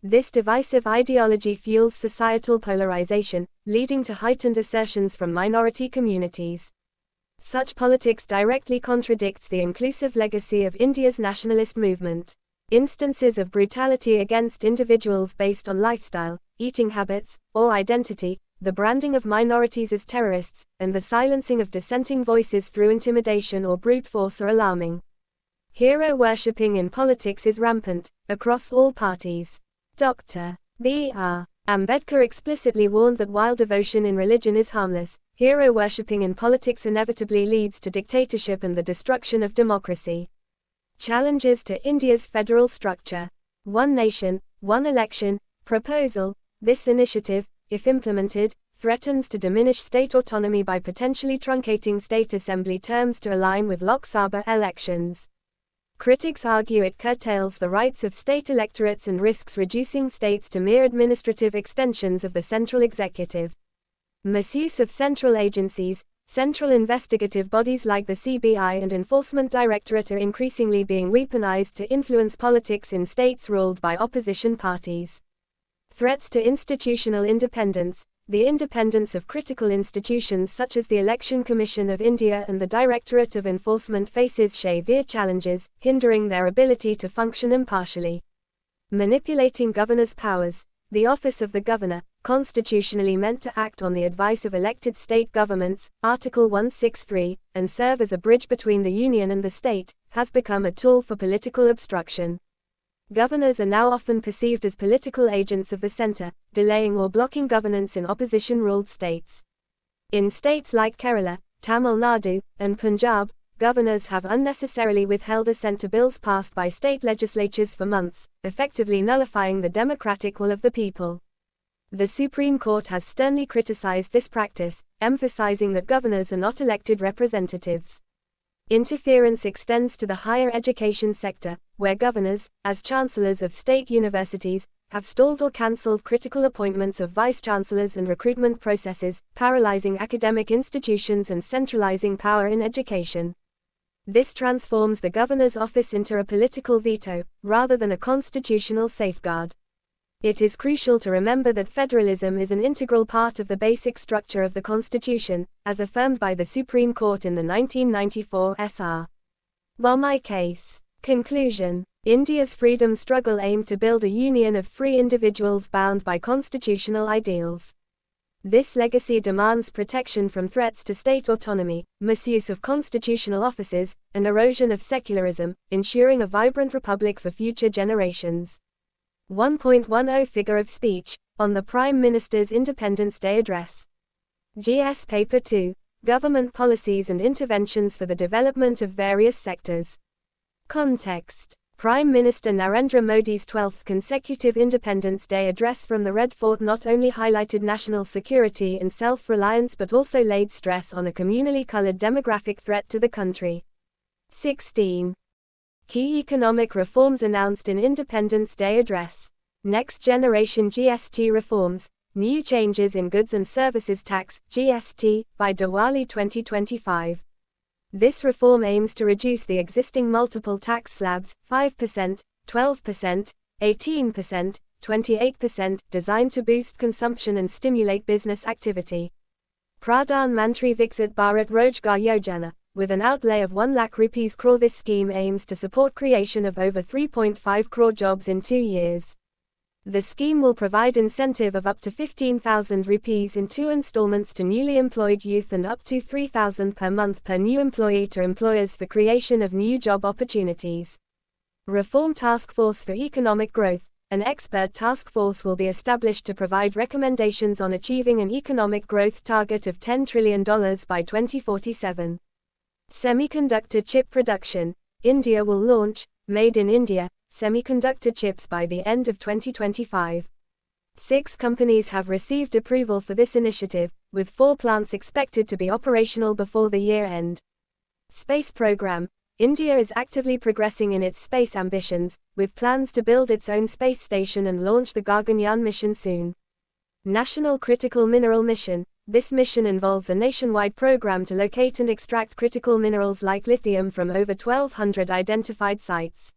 This divisive ideology fuels societal polarization, leading to heightened assertions from minority communities. Such politics directly contradicts the inclusive legacy of India's nationalist movement. Instances of brutality against individuals based on lifestyle, eating habits, or identity, the branding of minorities as terrorists, and the silencing of dissenting voices through intimidation or brute force are alarming. Hero worshipping in politics is rampant, across all parties. Dr. B.R. Ambedkar explicitly warned that while devotion in religion is harmless, hero worshipping in politics inevitably leads to dictatorship and the destruction of democracy. Challenges to India's federal structure. One nation, one election, proposal. This initiative, if implemented, threatens to diminish state autonomy by potentially truncating state assembly terms to align with Lok Sabha elections. Critics argue it curtails the rights of state electorates and risks reducing states to mere administrative extensions of the central executive. Misuse of central agencies. Central investigative bodies like the CBI and Enforcement Directorate are increasingly being weaponized to influence politics in states ruled by opposition parties. Threats to institutional independence. The independence of critical institutions such as the Election Commission of India and the Directorate of Enforcement faces severe challenges, hindering their ability to function impartially. Manipulating governors' powers. The office of the governor, constitutionally meant to act on the advice of elected state governments, Article 163, and serve as a bridge between the union and the state, has become a tool for political obstruction. Governors are now often perceived as political agents of the center, delaying or blocking governance in opposition-ruled states. In states like Kerala, Tamil Nadu, and Punjab, governors have unnecessarily withheld assent to bills passed by state legislatures for months, effectively nullifying the democratic will of the people. The Supreme Court has sternly criticized this practice, emphasizing that governors are not elected representatives. Interference extends to the higher education sector, where governors, as chancellors of state universities, have stalled or cancelled critical appointments of vice-chancellors and recruitment processes, paralyzing academic institutions and centralizing power in education. This transforms the governor's office into a political veto, rather than a constitutional safeguard. It is crucial to remember that federalism is an integral part of the basic structure of the Constitution, as affirmed by the Supreme Court in the 1994 S.R. Bommai case. Conclusion. India's freedom struggle aimed to build a union of free individuals bound by constitutional ideals. This legacy demands protection from threats to state autonomy, misuse of constitutional offices, and erosion of secularism, ensuring a vibrant republic for future generations. 1.10 Figure of speech, on the Prime Minister's Independence Day Address. GS Paper 2, Government Policies and Interventions for the Development of Various Sectors. Context. Prime Minister Narendra Modi's 12th consecutive Independence Day address from the Red Fort not only highlighted national security and self-reliance but also laid stress on a communally colored demographic threat to the country. 16. Key economic reforms announced in Independence Day Address. Next Generation GST Reforms, New Changes in Goods and Services Tax, GST, by Diwali 2025. This reform aims to reduce the existing multiple tax slabs, 5%, 12%, 18%, 28%, designed to boost consumption and stimulate business activity. Pradhan Mantri Viksit Bharat Rojgar Yojana. With an outlay of 1 lakh rupees crore, this scheme aims to support creation of over 3.5 crore jobs in 2 years. The scheme will provide incentive of up to 15,000 rupees in 2 installments to newly employed youth and up to 3,000 per month per new employee to employers for creation of new job opportunities. Reform Task Force for Economic Growth. An expert task force will be established to provide recommendations on achieving an economic growth target of $10 trillion by 2047. Semiconductor chip production. India will launch, Made in India, semiconductor chips by the end of 2025. 6 companies have received approval for this initiative, with 4 plants expected to be operational before the year end. Space program. India is actively progressing in its space ambitions, with plans to build its own space station and launch the Gaganyaan mission soon. National Critical Mineral Mission. This mission involves a nationwide program to locate and extract critical minerals like lithium from over 1,200 identified sites.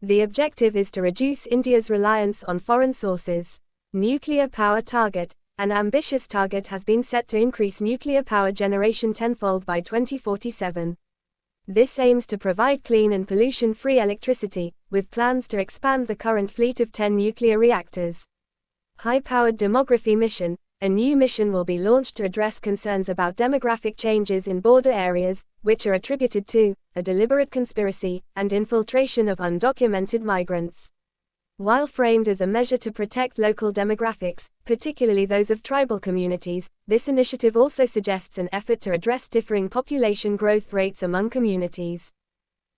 The objective is to reduce India's reliance on foreign sources. Nuclear power target. An ambitious target has been set to increase nuclear power generation tenfold by 2047. This aims to provide clean and pollution-free electricity, with plans to expand the current fleet of 10 nuclear reactors. High-powered demography mission. A new mission will be launched to address concerns about demographic changes in border areas, which are attributed to a deliberate conspiracy and infiltration of undocumented migrants. While framed as a measure to protect local demographics, particularly those of tribal communities, this initiative also suggests an effort to address differing population growth rates among communities.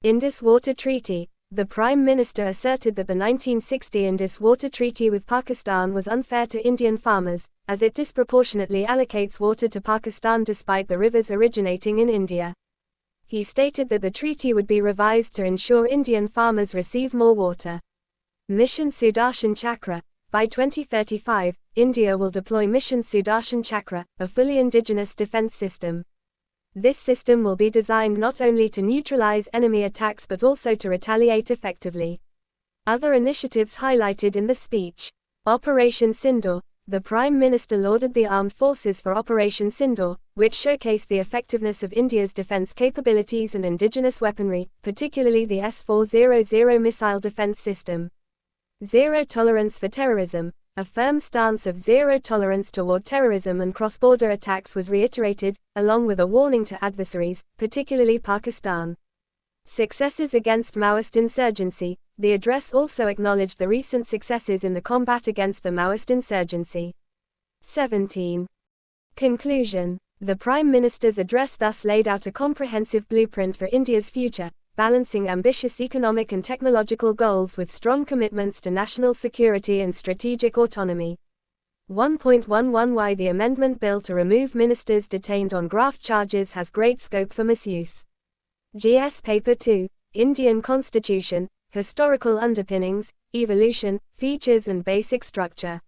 Indus Water Treaty. The Prime Minister asserted that the 1960 Indus Water Treaty with Pakistan was unfair to Indian farmers, as it disproportionately allocates water to Pakistan despite the rivers originating in India. He stated that the treaty would be revised to ensure Indian farmers receive more water. Mission Sudarshan Chakra. By 2035, India will deploy Mission Sudarshan Chakra, a fully indigenous defense system. This system will be designed not only to neutralize enemy attacks but also to retaliate effectively. Other initiatives highlighted in the speech. Operation Sindoor. The Prime Minister lauded the armed forces for Operation Sindoor, which showcased the effectiveness of India's defense capabilities and indigenous weaponry, particularly the S-400 missile defense system. Zero tolerance for terrorism. A firm stance of zero tolerance toward terrorism and cross-border attacks was reiterated, along with a warning to adversaries, particularly Pakistan. Successes against Maoist insurgency. The address also acknowledged the recent successes in the combat against the Maoist insurgency. 17. Conclusion. The Prime Minister's address thus laid out a comprehensive blueprint for India's future, balancing ambitious economic and technological goals with strong commitments to national security and strategic autonomy. 1.11 Why the amendment bill to remove ministers detained on graft charges has great scope for misuse. GS Paper 2, Indian Constitution, Historical Underpinnings, Evolution, Features and Basic Structure.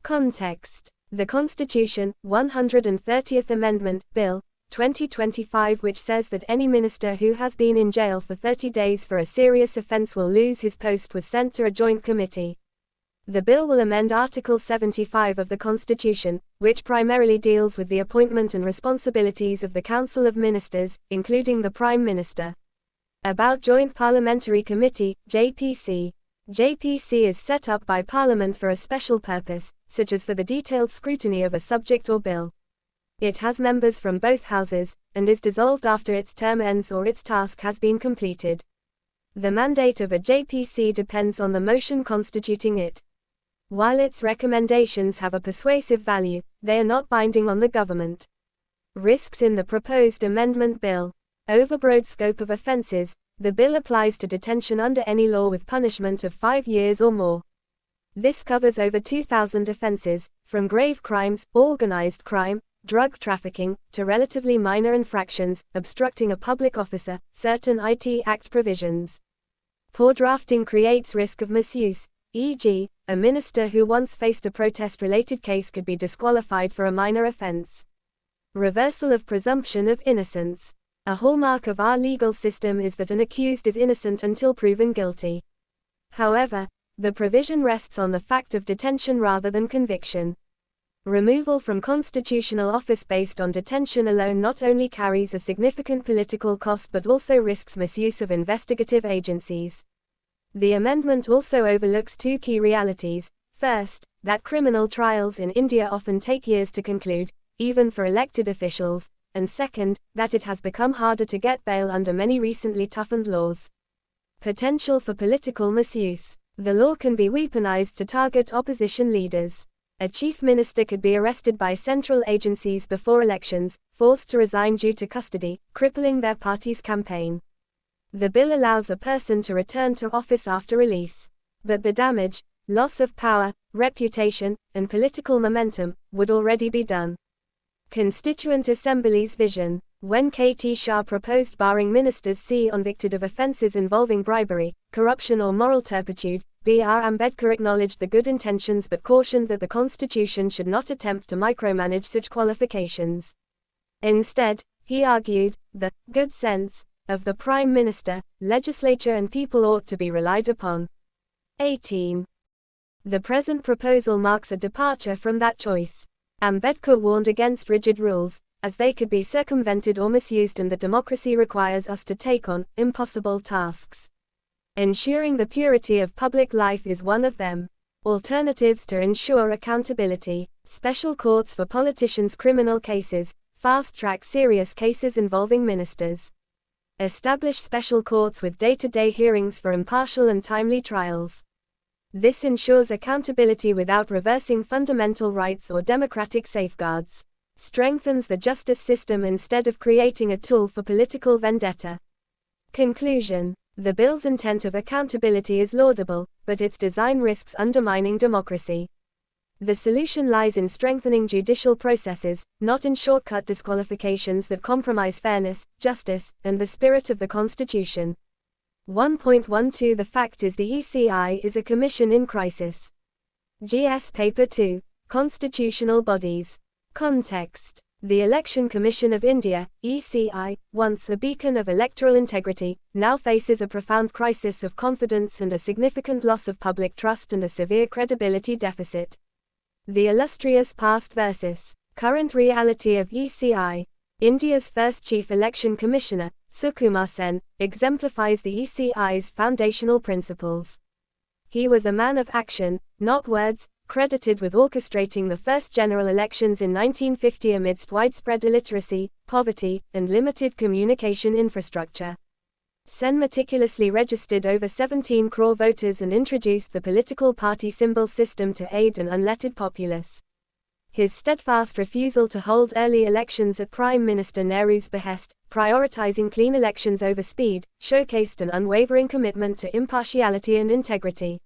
Context. The Constitution, 130th Amendment, Bill, 2025, which says that any minister who has been in jail for 30 days for a serious offense will lose his post, was sent to a joint committee. The bill will amend Article 75 of the Constitution, which primarily deals with the appointment and responsibilities of the Council of Ministers, including the Prime Minister. About Joint Parliamentary Committee, JPC. JPC is set up by Parliament for a special purpose, such as for the detailed scrutiny of a subject or bill. It has members from both houses, and is dissolved after its term ends or its task has been completed. The mandate of a JPC depends on the motion constituting it. While its recommendations have a persuasive value, they are not binding on the government. Risks in the proposed amendment bill. Overbroad scope of offenses. The bill applies to detention under any law with punishment of 5 years or more. This covers over 2,000 offenses, from grave crimes, organized crime, drug trafficking, to relatively minor infractions, obstructing a public officer, certain IT Act provisions. Poor drafting creates risk of misuse, e.g., a minister who once faced a protest-related case could be disqualified for a minor offense. Reversal of presumption of innocence. A hallmark of our legal system is that an accused is innocent until proven guilty. However, the provision rests on the fact of detention rather than conviction. Removal from constitutional office based on detention alone not only carries a significant political cost but also risks misuse of investigative agencies. The amendment also overlooks two key realities. First, that criminal trials in India often take years to conclude, even for elected officials, and second, that it has become harder to get bail under many recently toughened laws. Potential for political misuse. The law can be weaponized to target opposition leaders. A chief minister could be arrested by central agencies before elections, forced to resign due to custody, crippling their party's campaign. The bill allows a person to return to office after release. But the damage, loss of power, reputation, and political momentum, would already be done. Constituent Assembly's vision. When KT Shah proposed barring ministers convicted of offences involving bribery, corruption or moral turpitude, B.R. Ambedkar acknowledged the good intentions but cautioned that the Constitution should not attempt to micromanage such qualifications. Instead, he argued, the good sense of the Prime Minister, legislature and people ought to be relied upon. 18. The present proposal marks a departure from that choice. Ambedkar warned against rigid rules, as they could be circumvented or misused, and the democracy requires us to take on impossible tasks. Ensuring the purity of public life is one of them. Alternatives to ensure accountability: special courts for politicians' criminal cases, fast-track serious cases involving ministers. Establish special courts with day-to-day hearings for impartial and timely trials. This ensures accountability without reversing fundamental rights or democratic safeguards. Strengthens the justice system instead of creating a tool for political vendetta. Conclusion: the bill's intent of accountability is laudable, but its design risks undermining democracy. The solution lies in strengthening judicial processes, not in shortcut disqualifications that compromise fairness, justice, and the spirit of the Constitution. 1.12 The fact is the ECI is a commission in crisis. GS Paper 2. Constitutional Bodies. Context: the Election Commission of India, ECI, once a beacon of electoral integrity, now faces a profound crisis of confidence and a significant loss of public trust and a severe credibility deficit. The illustrious past versus current reality of ECI. India's first Chief Election Commissioner, Sukumar Sen, exemplifies the ECI's foundational principles. He was a man of action, not words, credited with orchestrating the first general elections in 1950 amidst widespread illiteracy, poverty, and limited communication infrastructure. Sen meticulously registered over 17 crore voters and introduced the political party symbol system to aid an unlettered populace. His steadfast refusal to hold early elections at Prime Minister Nehru's behest, prioritizing clean elections over speed, showcased an unwavering commitment to impartiality and integrity.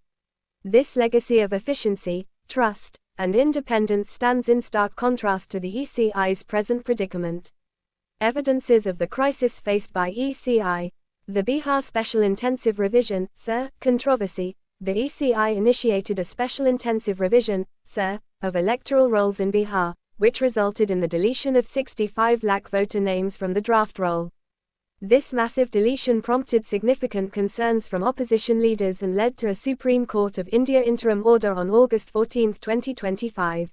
This legacy of efficiency, trust, and independence stands in stark contrast to the ECI's present predicament. Evidences of the crisis faced by ECI. The Bihar Special Intensive Revision, SIR, controversy. The ECI initiated a special intensive revision, SIR, of electoral rolls in Bihar, which resulted in the deletion of 65 lakh voter names from the draft roll. This massive deletion prompted significant concerns from opposition leaders and led to a Supreme Court of India interim order on August 14, 2025.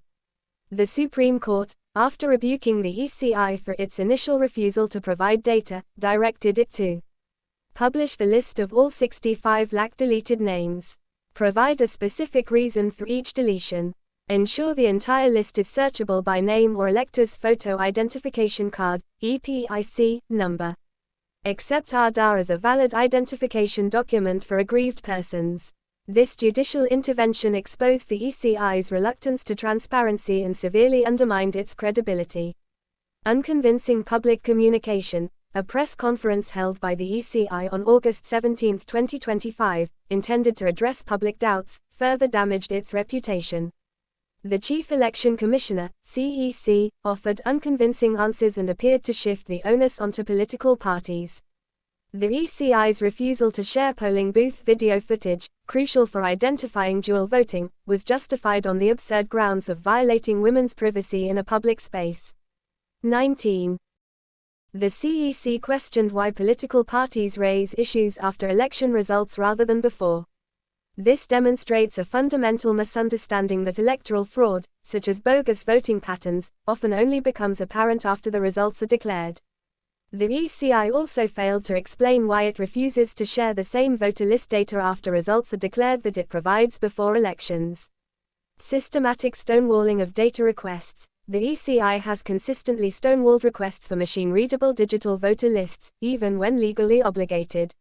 The Supreme Court, after rebuking the ECI for its initial refusal to provide data, directed it to publish the list of all 65 lakh deleted names. Provide a specific reason for each deletion. Ensure the entire list is searchable by name or elector's photo identification card, EPIC, number. Accept Aadhaar as a valid identification document for aggrieved persons. This judicial intervention exposed the ECI's reluctance to transparency and severely undermined its credibility. Unconvincing public communication. A press conference held by the ECI on August 17, 2025, intended to address public doubts, further damaged its reputation. The Chief Election Commissioner, CEC, offered unconvincing answers and appeared to shift the onus onto political parties. The ECI's refusal to share polling booth video footage, crucial for identifying dual voting, was justified on the absurd grounds of violating women's privacy in a public space. 19. The CEC questioned why political parties raise issues after election results rather than before. This demonstrates a fundamental misunderstanding that electoral fraud, such as bogus voting patterns, often only becomes apparent after the results are declared. The ECI also failed to explain why it refuses to share the same voter list data after results are declared that it provides before elections. Systematic stonewalling of data requests. The ECI has consistently stonewalled requests for machine-readable digital voter lists, even when legally obligated.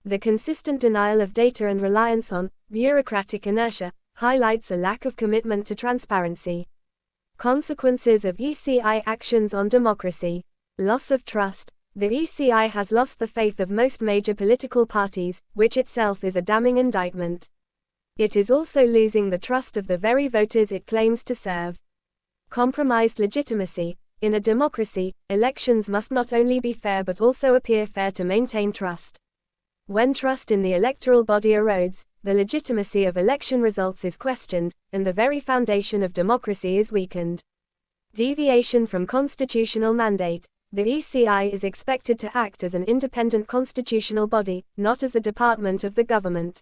The consistent denial of data and reliance on bureaucratic inertia highlights a lack of commitment to transparency. Consequences of ECI actions on democracy. Loss of trust. The ECI has lost the faith of most major political parties, which itself is a damning indictment. It is also losing the trust of the very voters it claims to serve. Compromised legitimacy. In a democracy, elections must not only be fair but also appear fair to maintain trust. When trust in the electoral body erodes, the legitimacy of election results is questioned, and the very foundation of democracy is weakened. Deviation from constitutional mandate. the ECI is expected to act as an independent constitutional body, not as a department of the government.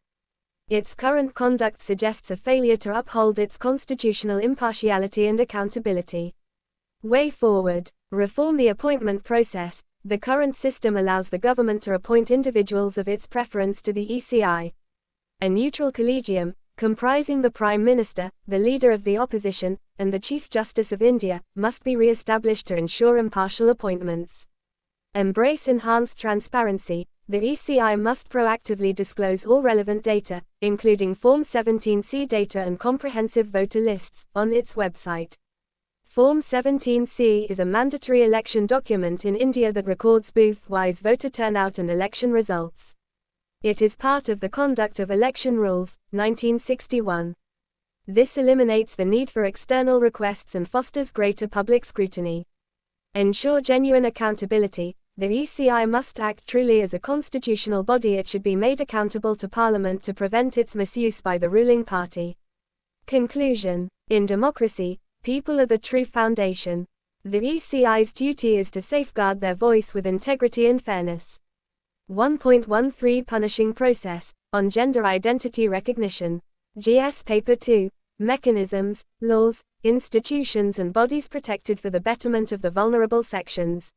Its current conduct suggests a failure to uphold its constitutional impartiality and accountability. Way forward. Reform the appointment process. The current system allows the government to appoint individuals of its preference to the ECI. A neutral collegium, comprising the Prime Minister, the Leader of the Opposition, and the Chief Justice of India, must be re-established to ensure impartial appointments. Embrace enhanced transparency. The ECI must proactively disclose all relevant data, including Form 17C data and comprehensive voter lists, on its website. Form 17C is a mandatory election document in India that records booth-wise voter turnout and election results. It is part of the Conduct of Election Rules, 1961. This eliminates the need for external requests and fosters greater public scrutiny. Ensure genuine accountability. The ECI must act truly as a constitutional body. It should be made accountable to Parliament to prevent its misuse by the ruling party. Conclusion. In democracy, people are the true foundation. The ECI's duty is to safeguard their voice with integrity and fairness. 1.13 Punishing Process, on Gender Identity Recognition. GS Paper 2. Mechanisms, Laws, Institutions and Bodies Protected for the Betterment of the Vulnerable Sections.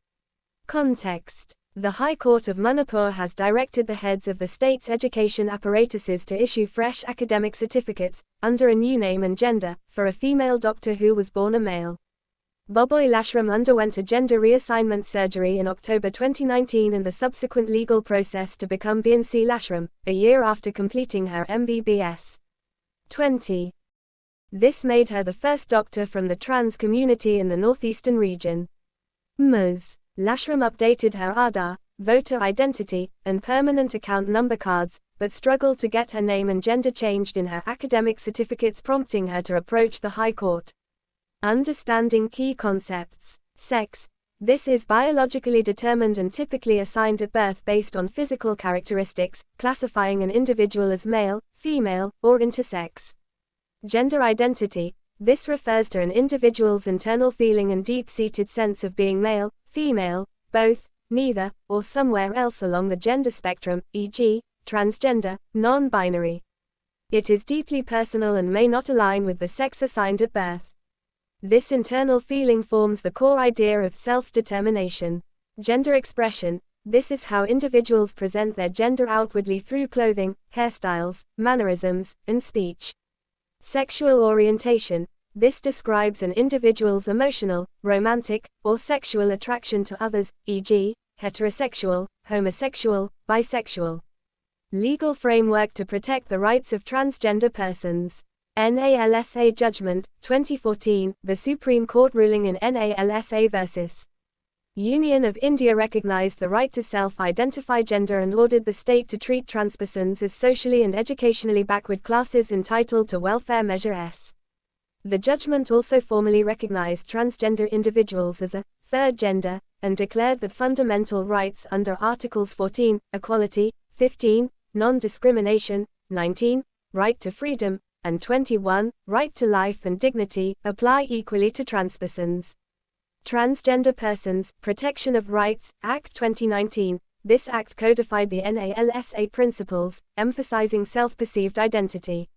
Context. The High Court of Manipur has directed the heads of the state's education apparatuses to issue fresh academic certificates, under a new name and gender, for a female doctor who was born a male. Boboi Lashram underwent a gender reassignment surgery in October 2019 and the subsequent legal process to become Beyonce Lashram, a year after completing her MBBS. 20. This made her the first doctor from the trans community in the northeastern region. Ms. Lashram updated her Aadhaar, voter identity, and permanent account number cards, but struggled to get her name and gender changed in her academic certificates, prompting her to approach the High Court. Understanding key concepts. Sex. This is biologically determined and typically assigned at birth based on physical characteristics, classifying an individual as male, female, or intersex. Gender identity. This refers to an individual's internal feeling and deep-seated sense of being male, female, both, neither, or somewhere else along the gender spectrum, e.g., transgender, non-binary. It is deeply personal and may not align with the sex assigned at birth. This internal feeling forms the core idea of self-determination. Gender expression. This is how individuals present their gender outwardly through clothing, hairstyles, mannerisms, and speech. Sexual orientation. This describes an individual's emotional, romantic, or sexual attraction to others, e.g., heterosexual, homosexual, bisexual. Legal framework to protect the rights of transgender persons. NALSA Judgment, 2014, the Supreme Court ruling in NALSA vs. Union of India recognized the right to self-identify gender and ordered the state to treat trans persons as socially and educationally backward classes entitled to welfare measure S. The judgment also formally recognized transgender individuals as a third gender, and declared that fundamental rights under Articles 14, equality, 15, non-discrimination, 19, right to freedom, and 21, right to life and dignity, apply equally to trans persons. Transgender Persons, Protection of Rights, Act 2019. This act codified the NALSA principles, emphasizing self-perceived identity.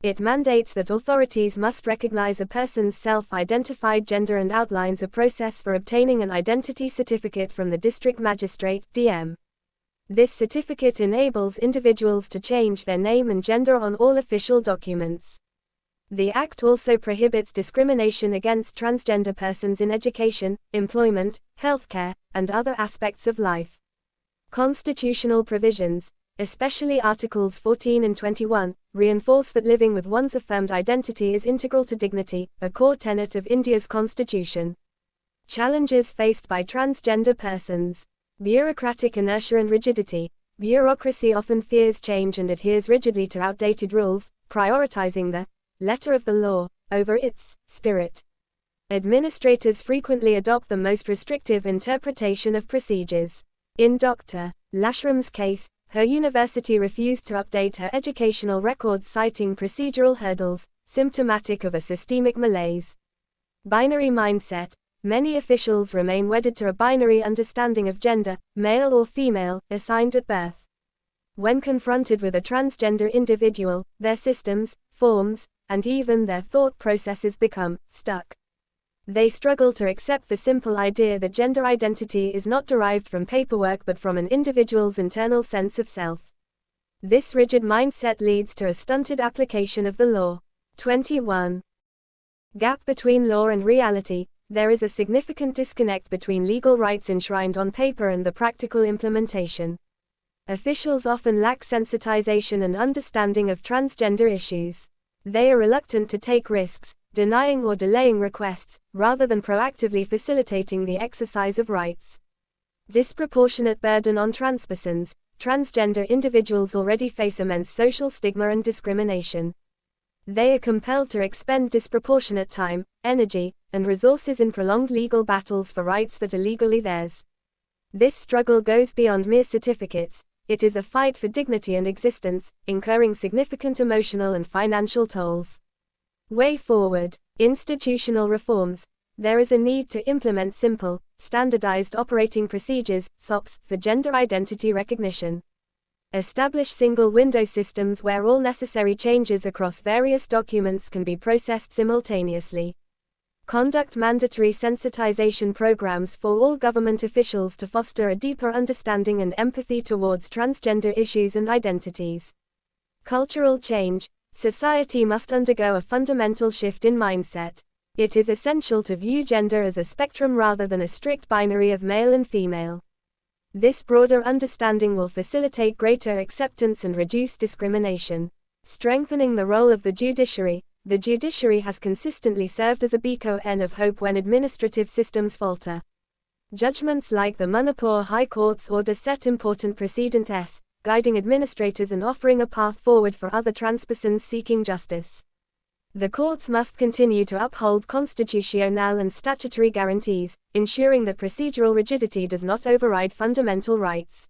It mandates that authorities must recognize a person's self-identified gender and outlines a process for obtaining an identity certificate from the district magistrate, DM. This certificate enables individuals to change their name and gender on all official documents. The Act also prohibits discrimination against transgender persons in education, employment, healthcare, and other aspects of life. Constitutional provisions, especially Articles 14 and 21, reinforce that living with one's affirmed identity is integral to dignity, a core tenet of India's constitution. Challenges faced by transgender persons. Bureaucratic inertia and rigidity. Bureaucracy often fears change and adheres rigidly to outdated rules, prioritizing the letter of the law over its spirit. Administrators frequently adopt the most restrictive interpretation of procedures. In Dr. Lashram's case, her university refused to update her educational records, citing procedural hurdles, symptomatic of a systemic malaise. Binary mindset. Many officials remain wedded to a binary understanding of gender, male or female, assigned at birth. When confronted with a transgender individual, their systems, forms, and even their thought processes become stuck. They struggle to accept the simple idea that gender identity is not derived from paperwork but from an individual's internal sense of self. This rigid mindset leads to a stunted application of the law. 21. Gap between law and reality. There is a significant disconnect between legal rights enshrined on paper and the practical implementation. Officials often lack sensitization and understanding of transgender issues. They are reluctant to take risks, denying or delaying requests, rather than proactively facilitating the exercise of rights. Disproportionate burden on transpersons. Transgender individuals already face immense social stigma and discrimination. They are compelled to expend disproportionate time, energy, and resources in prolonged legal battles for rights that are legally theirs. This struggle goes beyond mere certificates. It is a fight for dignity and existence, incurring significant emotional and financial tolls. Way forward. Institutional reforms. There is a need to implement simple, standardized operating procedures, SOPs, for gender identity recognition. Establish single-window systems where all necessary changes across various documents can be processed simultaneously. Conduct mandatory sensitization programs for all government officials to foster a deeper understanding and empathy towards transgender issues and identities. Cultural change. Society must undergo a fundamental shift in mindset. It is essential to view gender as a spectrum rather than a strict binary of male and female. This broader understanding will facilitate greater acceptance and reduce discrimination. Strengthening the role of the judiciary. The judiciary has consistently served as a beacon of hope when administrative systems falter. Judgments like the Manipur High Court's order set important precedents, guiding administrators and offering a path forward for other transpersons seeking justice. The courts must continue to uphold constitutional and statutory guarantees, ensuring that procedural rigidity does not override fundamental rights.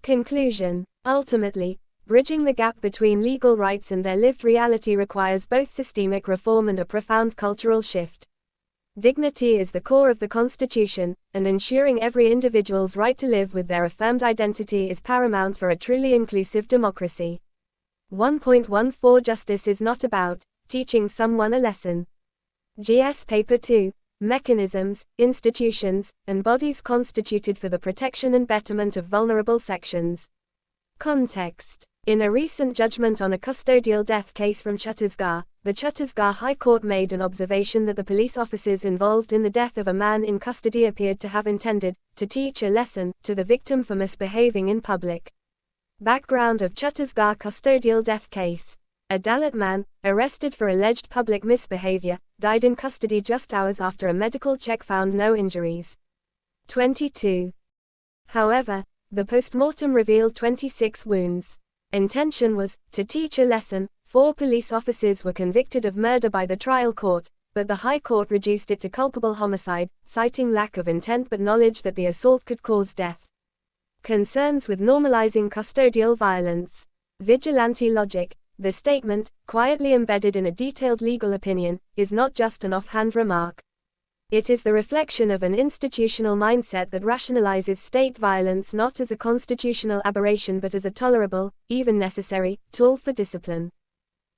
Conclusion. Ultimately, bridging the gap between legal rights and their lived reality requires both systemic reform and a profound cultural shift. Dignity is the core of the Constitution, and ensuring every individual's right to live with their affirmed identity is paramount for a truly inclusive democracy. 1.14 Justice is not about teaching someone a lesson. GS Paper 2. Mechanisms, institutions, and bodies constituted for the protection and betterment of vulnerable sections. Context. In a recent judgment on a custodial death case from Chhattisgarh, the Chhattisgarh High Court made an observation that the police officers involved in the death of a man in custody appeared to have intended to teach a lesson to the victim for misbehaving in public. Background of Chhattisgarh custodial death case. A Dalit man, arrested for alleged public misbehavior, died in custody just hours after a medical check found no injuries. 22. However, the post-mortem revealed 26 wounds. Intention was to teach a lesson. 4 police officers were convicted of murder by the trial court, but the High Court reduced it to culpable homicide, citing lack of intent but knowledge that the assault could cause death. Concerns with normalizing custodial violence. Vigilante logic. The statement, quietly embedded in a detailed legal opinion, is not just an offhand remark. It is the reflection of an institutional mindset that rationalizes state violence not as a constitutional aberration but as a tolerable, even necessary, tool for discipline.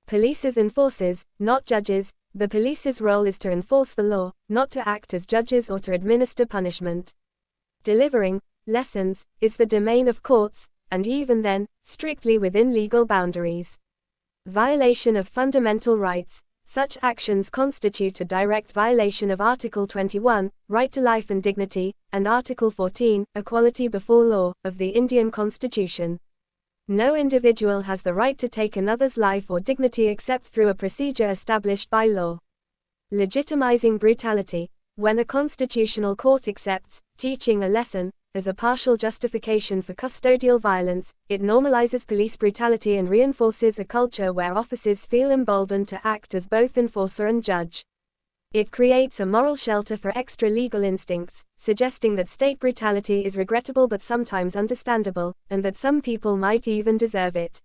Police as enforcers, not judges. The police's role is to enforce the law, not to act as judges or to administer punishment. Delivering lessons is the domain of courts, and even then, strictly within legal boundaries. Violation of fundamental rights. Such actions constitute a direct violation of Article 21, right to life and dignity, and Article 14, equality before law, of the Indian Constitution. No individual has the right to take another's life or dignity except through a procedure established by law. Legitimizing brutality. When a constitutional court accepts teaching a lesson as a partial justification for custodial violence, it normalizes police brutality and reinforces a culture where officers feel emboldened to act as both enforcer and judge. It creates a moral shelter for extra-legal instincts, suggesting that state brutality is regrettable but sometimes understandable, and that some people might even deserve it.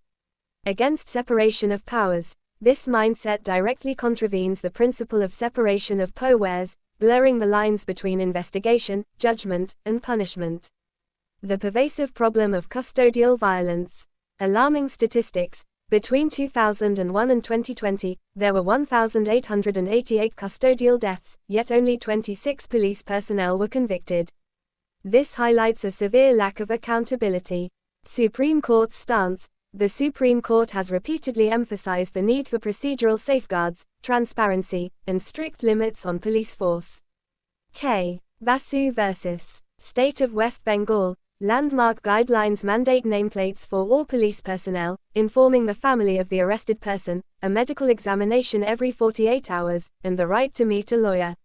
Against separation of powers. This mindset directly contravenes the principle of separation of powers, blurring the lines between investigation, judgment, and punishment. The pervasive problem of custodial violence. Alarming statistics. Between 2001 and 2020, there were 1,888 custodial deaths, yet only 26 police personnel were convicted. This highlights a severe lack of accountability. Supreme Court's stance. The Supreme Court has repeatedly emphasized the need for procedural safeguards, transparency, and strict limits on police force. K. Basu vs. State of West Bengal. Landmark guidelines mandate nameplates for all police personnel, informing the family of the arrested person, a medical examination every 48 hours, and the right to meet a lawyer.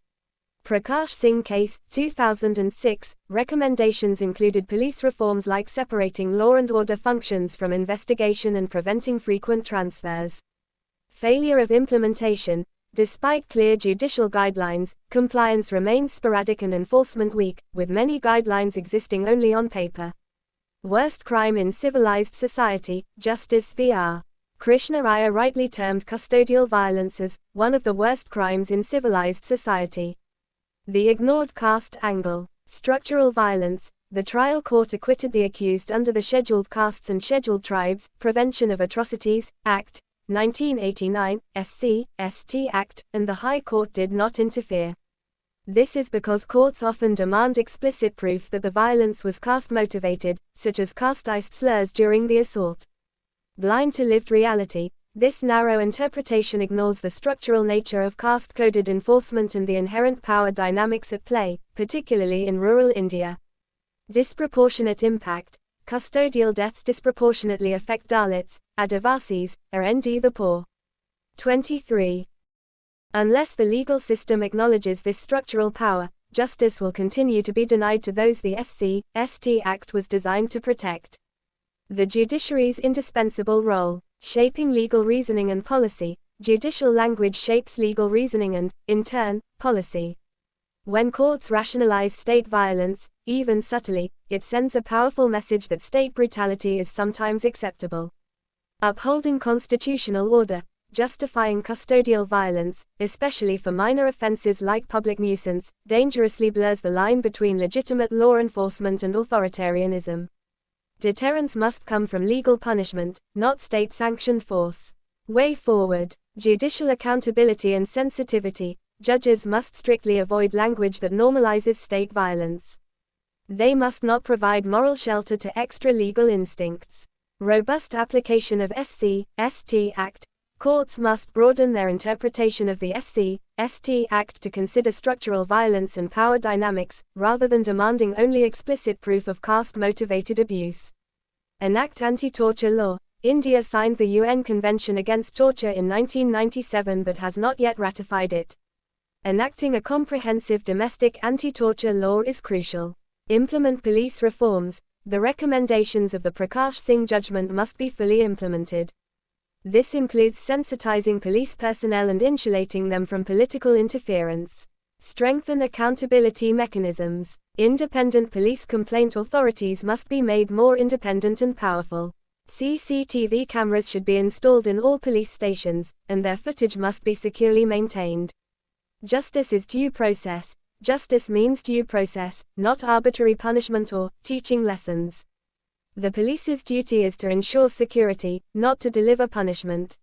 Prakash Singh case, 2006, recommendations included police reforms like separating law and order functions from investigation and preventing frequent transfers. Failure of implementation. Despite clear judicial guidelines, compliance remains sporadic and enforcement weak, with many guidelines existing only on paper. Worst crime in civilized society. Justice v.R. Krishna Iyer rightly termed custodial violence as one of the worst crimes in civilized society. The ignored caste angle. Structural violence. The trial court acquitted the accused under the Scheduled Castes and Scheduled Tribes Prevention of Atrocities Act, 1989, SC/ST Act, and the High Court did not interfere. This is because courts often demand explicit proof that the violence was caste-motivated, such as casteist slurs during the assault. Blind to lived reality, this narrow interpretation ignores the structural nature of caste-coded enforcement and the inherent power dynamics at play, particularly in rural India. Disproportionate impact. Custodial deaths disproportionately affect Dalits, Adivasis, and the poor. 23. Unless the legal system acknowledges this structural power, justice will continue to be denied to those the SC/ST Act was designed to protect. The judiciary's indispensable role. Shaping legal reasoning and policy. Judicial language shapes legal reasoning and, in turn, policy. When courts rationalize state violence, even subtly, it sends a powerful message that state brutality is sometimes acceptable. Upholding constitutional order, justifying custodial violence, especially for minor offenses like public nuisance, dangerously blurs the line between legitimate law enforcement and authoritarianism. Deterrence must come from legal punishment, not state-sanctioned force. Way forward. Judicial accountability and sensitivity. Judges must strictly avoid language that normalizes state violence. They must not provide moral shelter to extra-legal instincts. Robust application of SC/ST Act. Courts must broaden their interpretation of the SC/ST Act to consider structural violence and power dynamics, rather than demanding only explicit proof of caste-motivated abuse. Enact anti-torture law. India signed the UN Convention Against Torture in 1997 but has not yet ratified it. Enacting a comprehensive domestic anti-torture law is crucial. Implement police reforms. The recommendations of the Prakash Singh judgment must be fully implemented. This includes sensitizing police personnel and insulating them from political interference. Strengthen accountability mechanisms. Independent police complaint authorities must be made more independent and powerful. CCTV cameras should be installed in all police stations, and their footage must be securely maintained. Justice is due process. Justice means due process, not arbitrary punishment or teaching lessons. The police's duty is to ensure security, not to deliver punishment.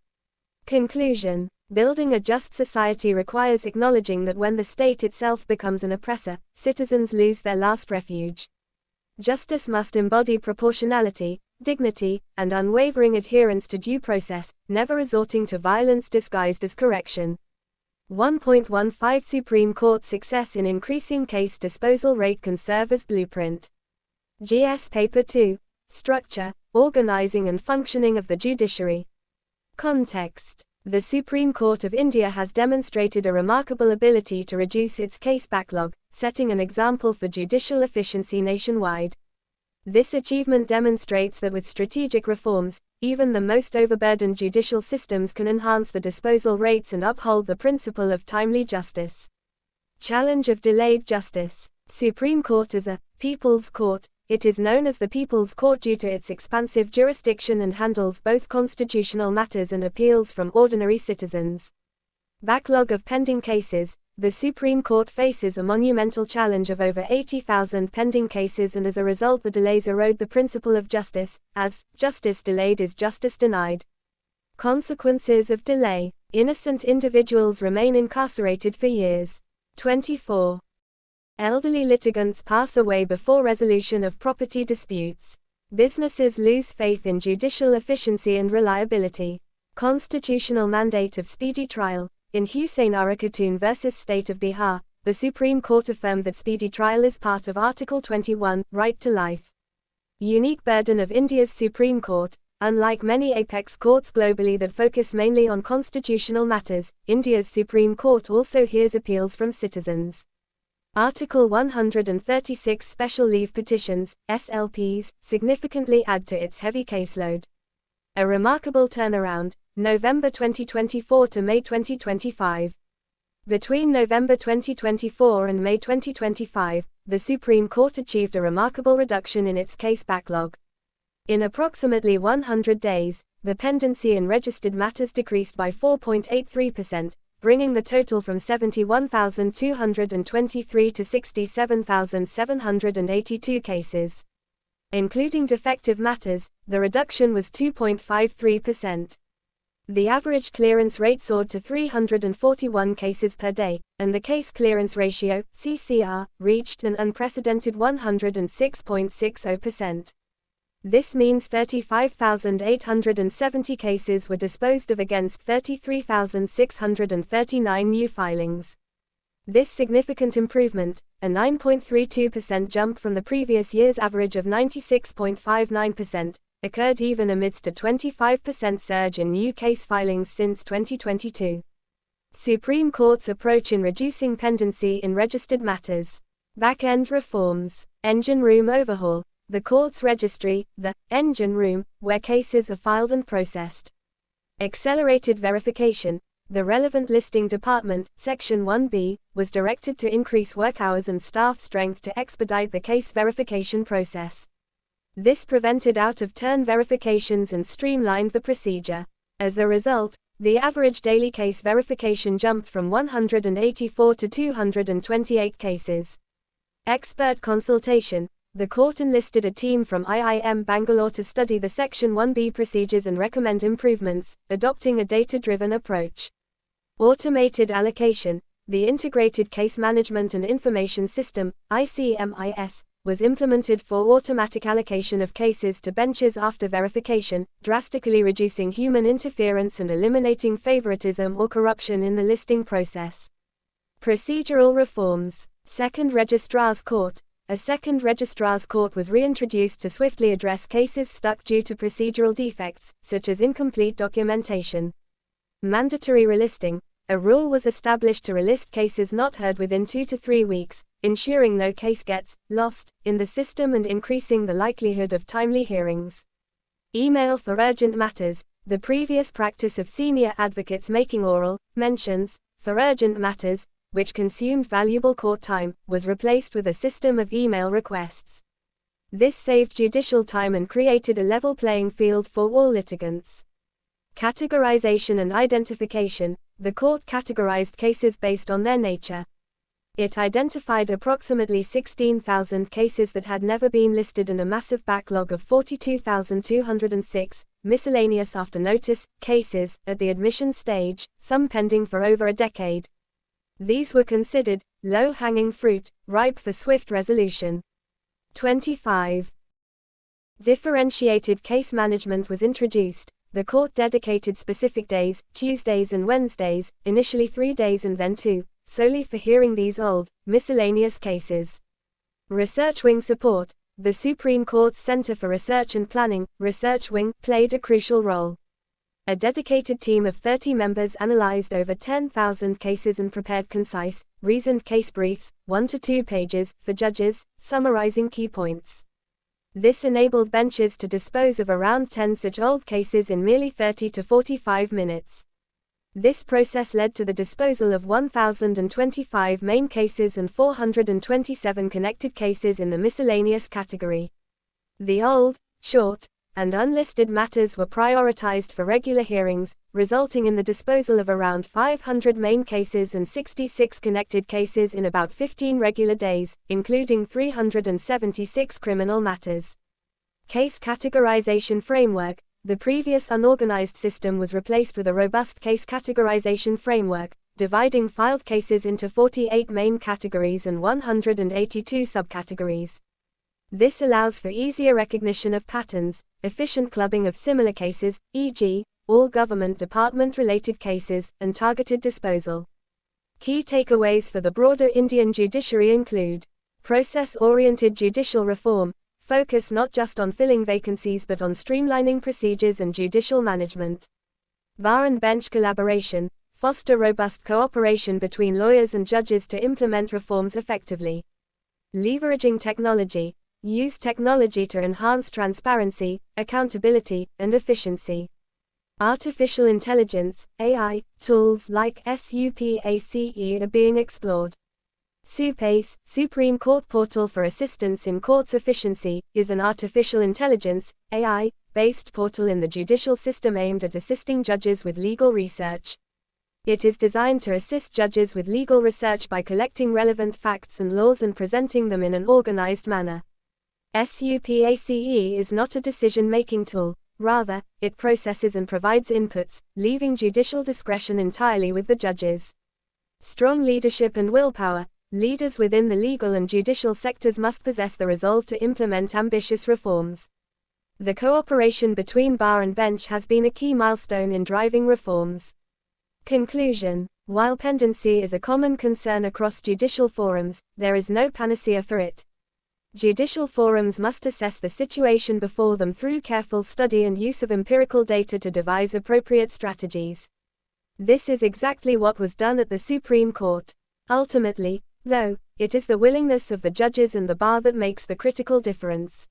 Conclusion. Building a just society requires acknowledging that when the state itself becomes an oppressor, citizens lose their last refuge. Justice must embody proportionality, dignity, and unwavering adherence to due process, never resorting to violence disguised as correction. 1.15 Supreme Court success in increasing case disposal rate can serve as blueprint. GS Paper 2. Structure, Organizing and Functioning of the Judiciary. Context. The Supreme Court of India has demonstrated a remarkable ability to reduce its case backlog, setting an example for judicial efficiency nationwide. This achievement demonstrates that with strategic reforms, even the most overburdened judicial systems can enhance the disposal rates and uphold the principle of timely justice. Challenge of delayed justice. Supreme Court is a People's Court. It is known as the People's Court due to its expansive jurisdiction and handles both constitutional matters and appeals from ordinary citizens. Backlog of pending cases. the Supreme Court faces a monumental challenge of over 80,000 pending cases, and as a result the delays erode the principle of justice, as justice delayed is justice denied. Consequences of delay: innocent individuals remain incarcerated for years. 24. Elderly litigants pass away before resolution of property disputes. Businesses lose faith in judicial efficiency and reliability. Constitutional mandate of speedy trial. In Hussain Ara Khatun v. State of Bihar, the Supreme Court affirmed that speedy trial is part of Article 21, right to life. Unique burden of India's Supreme Court. Unlike many apex courts globally that focus mainly on constitutional matters, India's Supreme Court also hears appeals from citizens. Article 136 Special Leave Petitions, SLPs, significantly add to its heavy caseload. A remarkable turnaround, November 2024 to May 2025. Between November 2024 and May 2025, the Supreme Court achieved a remarkable reduction in its case backlog. In approximately 100 days, the pendency in registered matters decreased by 4.83%, bringing the total from 71,223 to 67,782 cases. Including defective matters, the reduction was 2.53%. The average clearance rate soared to 341 cases per day, and the case clearance ratio, CCR, reached an unprecedented 106.60%. This means 35,870 cases were disposed of against 33,639 new filings. This significant improvement, a 9.32% jump from the previous year's average of 96.59%, occurred even amidst a 25% surge in new case filings since 2022. Supreme Court's approach in reducing pendency in registered matters. Back-end reforms. Engine room overhaul. The court's registry, the engine room, where cases are filed and processed. Accelerated verification. The relevant listing department, Section 1B, was directed to increase work hours and staff strength to expedite the case verification process. This prevented out-of-turn verifications and streamlined the procedure. As a result, the average daily case verification jumped from 184 to 228 cases. Expert consultation. The court enlisted a team from IIM Bangalore to study the Section 1B procedures and recommend improvements, adopting a data-driven approach. Automated allocation. The Integrated Case Management and Information System, ICMIS, was implemented for automatic allocation of cases to benches after verification, drastically reducing human interference and eliminating favoritism or corruption in the listing process. Procedural reforms. Second Registrar's Court. A second Registrar's Court was reintroduced to swiftly address cases stuck due to procedural defects, such as incomplete documentation. Mandatory relisting. A rule was established to relist cases not heard within 2 to 3 weeks, ensuring no case gets lost in the system and increasing the likelihood of timely hearings. Email for urgent matters. The previous practice of senior advocates making oral mentions for urgent matters, which consumed valuable court time, was replaced with a system of email requests. This saved judicial time and created a level playing field for all litigants. Categorization and identification. The court categorized cases based on their nature. It identified approximately 16,000 cases that had never been listed and a massive backlog of 42,206, miscellaneous after notice, cases, at the admission stage, some pending for over a decade. These were considered low-hanging fruit, ripe for swift resolution. 25. Differentiated case management was introduced. The court dedicated specific days, Tuesdays and Wednesdays, initially 3 days and then 2, solely for hearing these old, miscellaneous cases. Research Wing support. The Supreme Court's Center for Research and Planning, Research Wing, played a crucial role. A dedicated team of 30 members analyzed over 10,000 cases and prepared concise, reasoned case briefs, 1 to 2 pages, for judges, summarizing key points. This enabled benches to dispose of around 10 such old cases in merely 30 to 45 minutes. This process led to the disposal of 1,025 main cases and 427 connected cases in the miscellaneous category. The old, short, and unlisted matters were prioritized for regular hearings, resulting in the disposal of around 500 main cases and 66 connected cases in about 15 regular days, including 376 criminal matters. Case categorization framework. The previous unorganized system was replaced with a robust case categorization framework, dividing filed cases into 48 main categories and 182 subcategories. This allows for easier recognition of patterns, efficient clubbing of similar cases, e.g., all government department-related cases, and targeted disposal. Key takeaways for the broader Indian judiciary include: process-oriented judicial reform, focus not just on filling vacancies but on streamlining procedures and judicial management. Bar and bench collaboration, foster robust cooperation between lawyers and judges to implement reforms effectively. Leveraging technology, use technology to enhance transparency, accountability, and efficiency. Artificial intelligence, AI, tools like SUPACE are being explored. SUPACE, Supreme Court Portal for Assistance in Courts Efficiency, is an artificial intelligence, AI-based portal in the judicial system aimed at assisting judges with legal research. It is designed to assist judges with legal research by collecting relevant facts and laws and presenting them in an organized manner. SUPACE is not a decision-making tool. Rather, it processes and provides inputs, leaving judicial discretion entirely with the judges. Strong leadership and willpower. Leaders within the legal and judicial sectors must possess the resolve to implement ambitious reforms. The cooperation between bar and bench has been a key milestone in driving reforms. Conclusion. While pendency is a common concern across judicial forums, there is no panacea for it. Judicial forums must assess the situation before them through careful study and use of empirical data to devise appropriate strategies. This is exactly what was done at the Supreme Court. Ultimately, though, it is the willingness of the judges and the bar that makes the critical difference.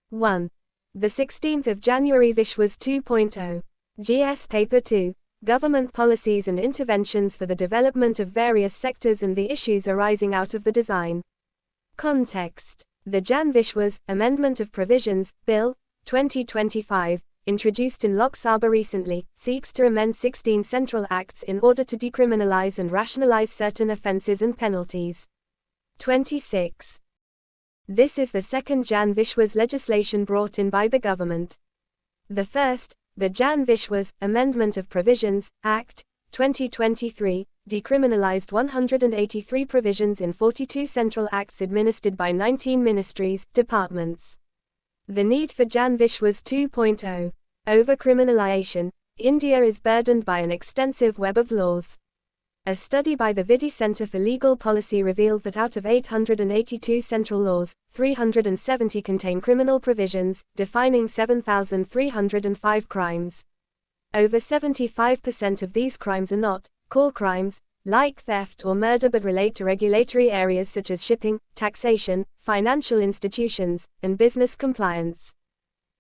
1. The 16th of January Vishwas 2.0. GS Paper 2. Government Policies and Interventions for the Development of Various Sectors and the Issues Arising Out of the Design. Context. The Jan Vishwas, Amendment of Provisions, Bill, 2025, introduced in Lok Sabha recently, seeks to amend 16 central acts in order to decriminalize and rationalize certain offenses and penalties. 26. This is the second Jan Vishwas legislation brought in by the government. The first, the Jan Vishwas, Amendment of Provisions, Act, 2023, decriminalized 183 provisions in 42 central acts administered by 19 ministries, departments. The need for Jan Vishwas 2.0. Overcriminalization. India is burdened by an extensive web of laws. A study by the Vidhi Center for Legal Policy revealed that out of 882 central laws, 370 contain criminal provisions, defining 7,305 crimes. Over 75% of these crimes are not core crimes, like theft or murder, but relate to regulatory areas such as shipping, taxation, financial institutions, and business compliance.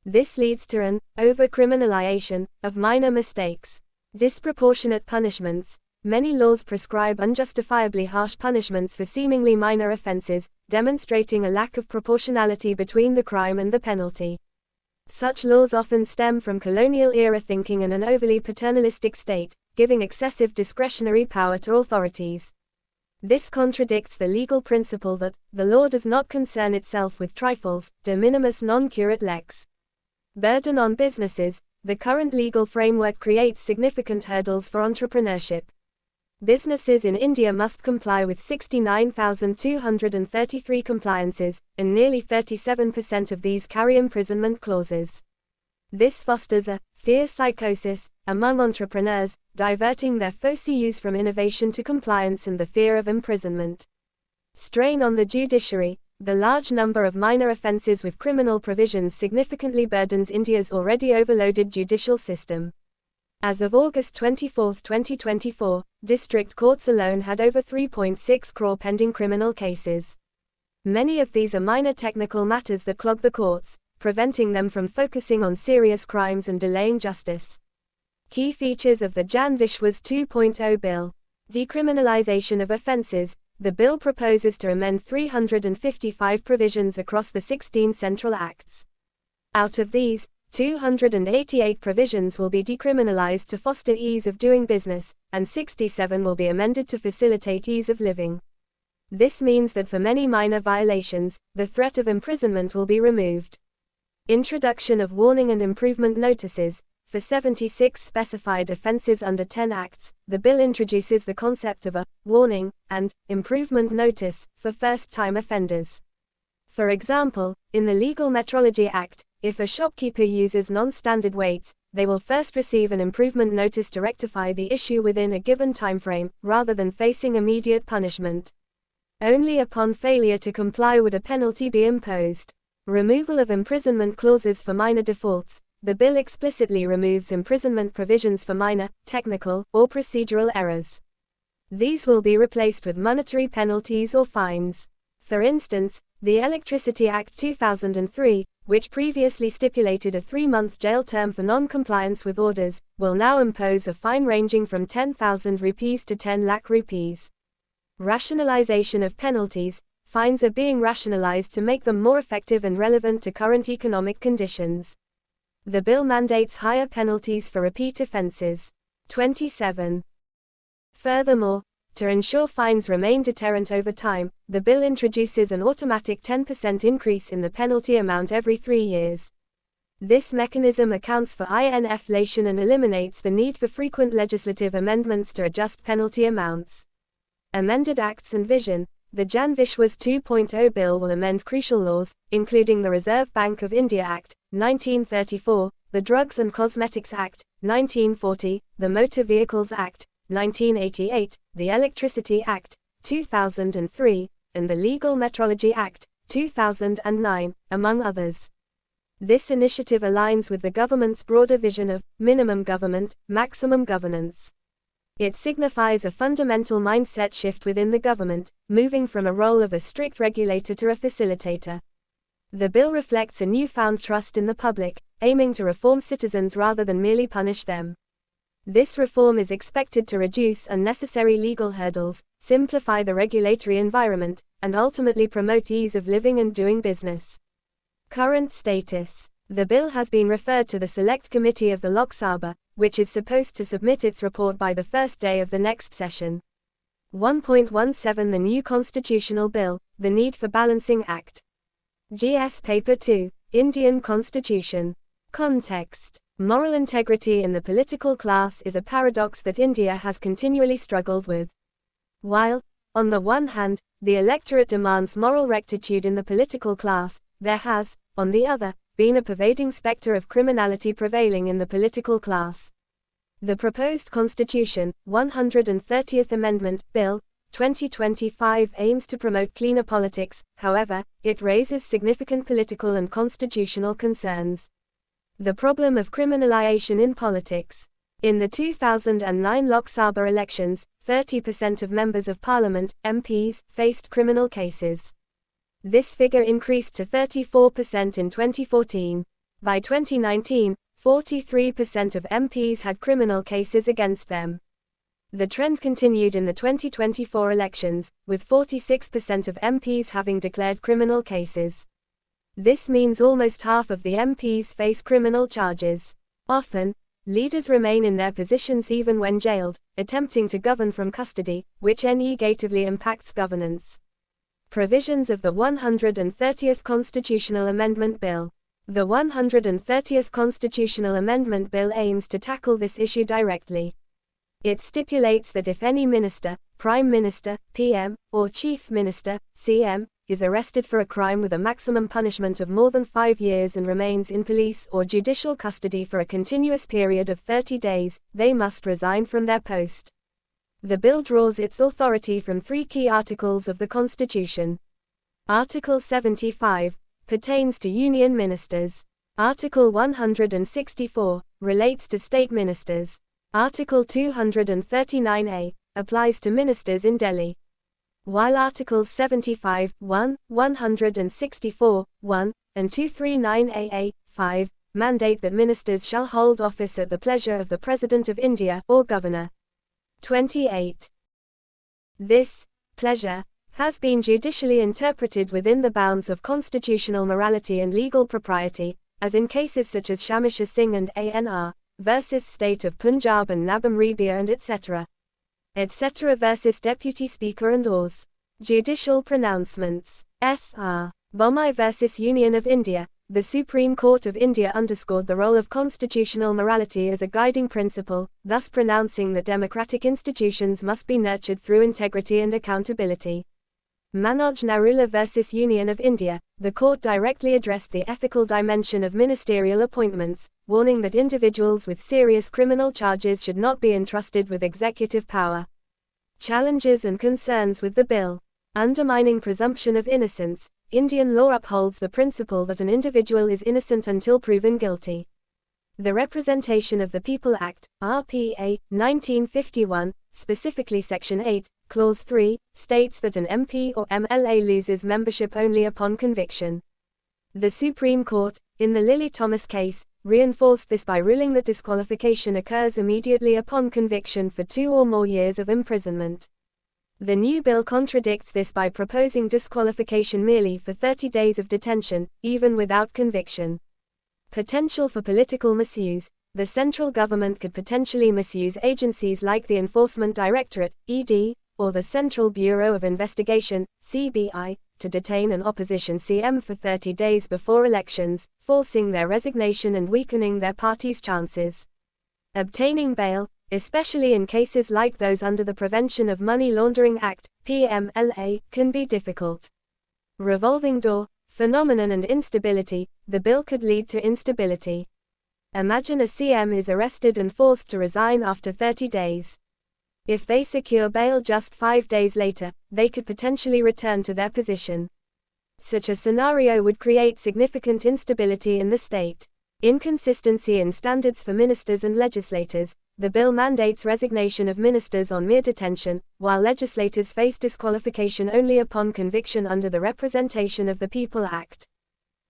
This leads to an overcriminalization of minor mistakes. Disproportionate punishments. Many laws prescribe unjustifiably harsh punishments for seemingly minor offenses, demonstrating a lack of proportionality between the crime and the penalty. Such laws often stem from colonial-era thinking and an overly paternalistic state, giving excessive discretionary power to authorities. This contradicts the legal principle that the law does not concern itself with trifles, de minimis non curat lex. Burden on businesses. The current legal framework creates significant hurdles for entrepreneurship. Businesses in India must comply with 69,233 compliances, and nearly 37% of these carry imprisonment clauses. This fosters a fear psychosis among entrepreneurs, diverting their use from innovation to compliance and the fear of imprisonment. Strain on the judiciary. The large number of minor offenses with criminal provisions significantly burdens India's already overloaded judicial system. As of August 24, 2024, district courts alone had over 3.6 crore pending criminal cases. Many of these are minor technical matters that clog the courts, preventing them from focusing on serious crimes and delaying justice. Key features of the Jan Vishwas 2.0 bill. Decriminalization of offenses. The bill proposes to amend 355 provisions across the 16 central acts. Out of these, 288 provisions will be decriminalized to foster ease of doing business, and 67 will be amended to facilitate ease of living. This means that for many minor violations, the threat of imprisonment will be removed. Introduction of warning and improvement notices. For 76 specified offenses under 10 acts, the bill introduces the concept of a warning and improvement notice for first-time offenders. For example, in the Legal Metrology Act, if a shopkeeper uses non-standard weights, they will first receive an improvement notice to rectify the issue within a given timeframe, rather than facing immediate punishment. Only upon failure to comply would a penalty be imposed. Removal of imprisonment clauses for minor defaults. The bill explicitly removes imprisonment provisions for minor, technical, or procedural errors. These will be replaced with monetary penalties or fines. For instance, the Electricity Act 2003, which previously stipulated a 3-month jail term for non-compliance with orders, will now impose a fine ranging from 10,000 rupees to 10 lakh rupees. Rationalization of penalties. Fines are being rationalized to make them more effective and relevant to current economic conditions. The bill mandates higher penalties for repeat offenses. 27. Furthermore, to ensure fines remain deterrent over time, the bill introduces an automatic 10% increase in the penalty amount every 3 years. This mechanism accounts for inflation and eliminates the need for frequent legislative amendments to adjust penalty amounts. Amended Acts and Vision. The Jan Vishwas 2.0 bill will amend crucial laws, including the Reserve Bank of India Act, 1934, the Drugs and Cosmetics Act, 1940, the Motor Vehicles Act, 1988, the Electricity Act, 2003, and the Legal Metrology Act, 2009, among others. This initiative aligns with the government's broader vision of minimum government, maximum governance. It signifies a fundamental mindset shift within the government, moving from a role of a strict regulator to a facilitator. The bill reflects a newfound trust in the public, aiming to reform citizens rather than merely punish them. This reform is expected to reduce unnecessary legal hurdles, simplify the regulatory environment, and ultimately promote ease of living and doing business. Current status. The bill has been referred to the Select Committee of the Lok Sabha, which is supposed to submit its report by the first day of the next session. 1.17 The new constitutional bill, the Need for Balancing Act. GS Paper 2, Indian Constitution. Context. Moral integrity in the political class is a paradox that India has continually struggled with. While, on the one hand, the electorate demands moral rectitude in the political class, there has, on the other, been a pervading spectre of criminality prevailing in the political class. The proposed Constitution, 130th Amendment, Bill, 2025 aims to promote cleaner politics, however, it raises significant political and constitutional concerns. The problem of criminalization in politics. In the 2009 Lok Sabha elections, 30% of members of parliament, MPs, faced criminal cases. This figure increased to 34% in 2014. By 2019, 43% of MPs had criminal cases against them. The trend continued in the 2024 elections, with 46% of MPs having declared criminal cases. This means almost half of the MPs face criminal charges. Often, leaders remain in their positions even when jailed, attempting to govern from custody, which negatively impacts governance. Provisions of the 130th Constitutional Amendment Bill. The 130th Constitutional Amendment Bill aims to tackle this issue directly. It stipulates that if any minister, Prime Minister, PM, or Chief Minister, CM, is arrested for a crime with a maximum punishment of more than 5 years and remains in police or judicial custody for a continuous period of 30 days, they must resign from their post. The bill draws its authority from 3 key articles of the Constitution. Article 75 pertains to union ministers. Article 164 relates to state ministers. Article 239A applies to ministers in Delhi. While Articles 75, 1, 164, 1, and 239AA, 5, mandate that ministers shall hold office at the pleasure of the President of India or Governor. 28. This pleasure has been judicially interpreted within the bounds of constitutional morality and legal propriety, as in cases such as Shamishar Singh and ANR, versus State of Punjab and Nabam Rebia and etc. versus Deputy Speaker and Ors. Judicial pronouncements. S.R. Bommai versus Union of India. The Supreme Court of India underscored the role of constitutional morality as a guiding principle, thus pronouncing that democratic institutions must be nurtured through integrity and accountability. Manoj Narula versus Union of India. The court directly addressed the ethical dimension of ministerial appointments, warning that individuals with serious criminal charges should not be entrusted with executive power. Challenges and concerns with the bill. Undermining presumption of innocence. Indian law upholds the principle that an individual is innocent until proven guilty. The Representation of the People Act, RPA, 1951, specifically Section 8, Clause 3, states that an MP or MLA loses membership only upon conviction. The Supreme Court, in the Lily Thomas case, reinforced this by ruling that disqualification occurs immediately upon conviction for 2 or more years of imprisonment. The new bill contradicts this by proposing disqualification merely for 30 days of detention, even without conviction. Potential for political misuse. The central government could potentially misuse agencies like the Enforcement Directorate, ED, or the Central Bureau of Investigation, CBI, to detain an opposition CM for 30 days before elections, forcing their resignation and weakening their party's chances. Obtaining bail, especially in cases like those under the Prevention of Money Laundering Act, PMLA, can be difficult. Revolving door phenomenon and instability. The bill could lead to instability. Imagine a CM is arrested and forced to resign after 30 days. If they secure bail just 5 days later, they could potentially return to their position. Such a scenario would create significant instability in the state. Inconsistency in standards for ministers and legislators. The bill mandates resignation of ministers on mere detention, while legislators face disqualification only upon conviction under the Representation of the People Act.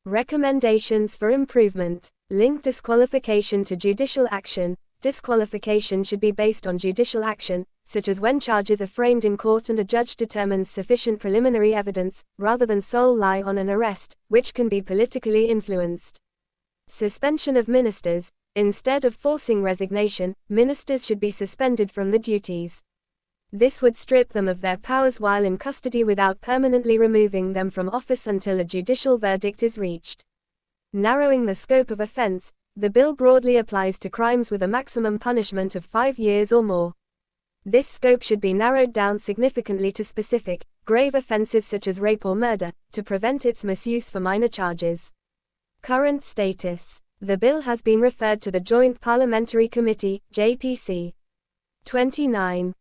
Recommendations for improvement. Link disqualification to judicial action. Disqualification should be based on judicial action, such as when charges are framed in court and a judge determines sufficient preliminary evidence, rather than sole lie on an arrest, which can be politically influenced. Suspension of ministers. Instead of forcing resignation, ministers should be suspended from the duties. This would strip them of their powers while in custody without permanently removing them from office until a judicial verdict is reached. Narrowing the scope of offense. The bill broadly applies to crimes with a maximum punishment of 5 years or more. This scope should be narrowed down significantly to specific, grave offenses such as rape or murder, to prevent its misuse for minor charges. Current status. The bill has been referred to the Joint Parliamentary Committee, JPC. 29.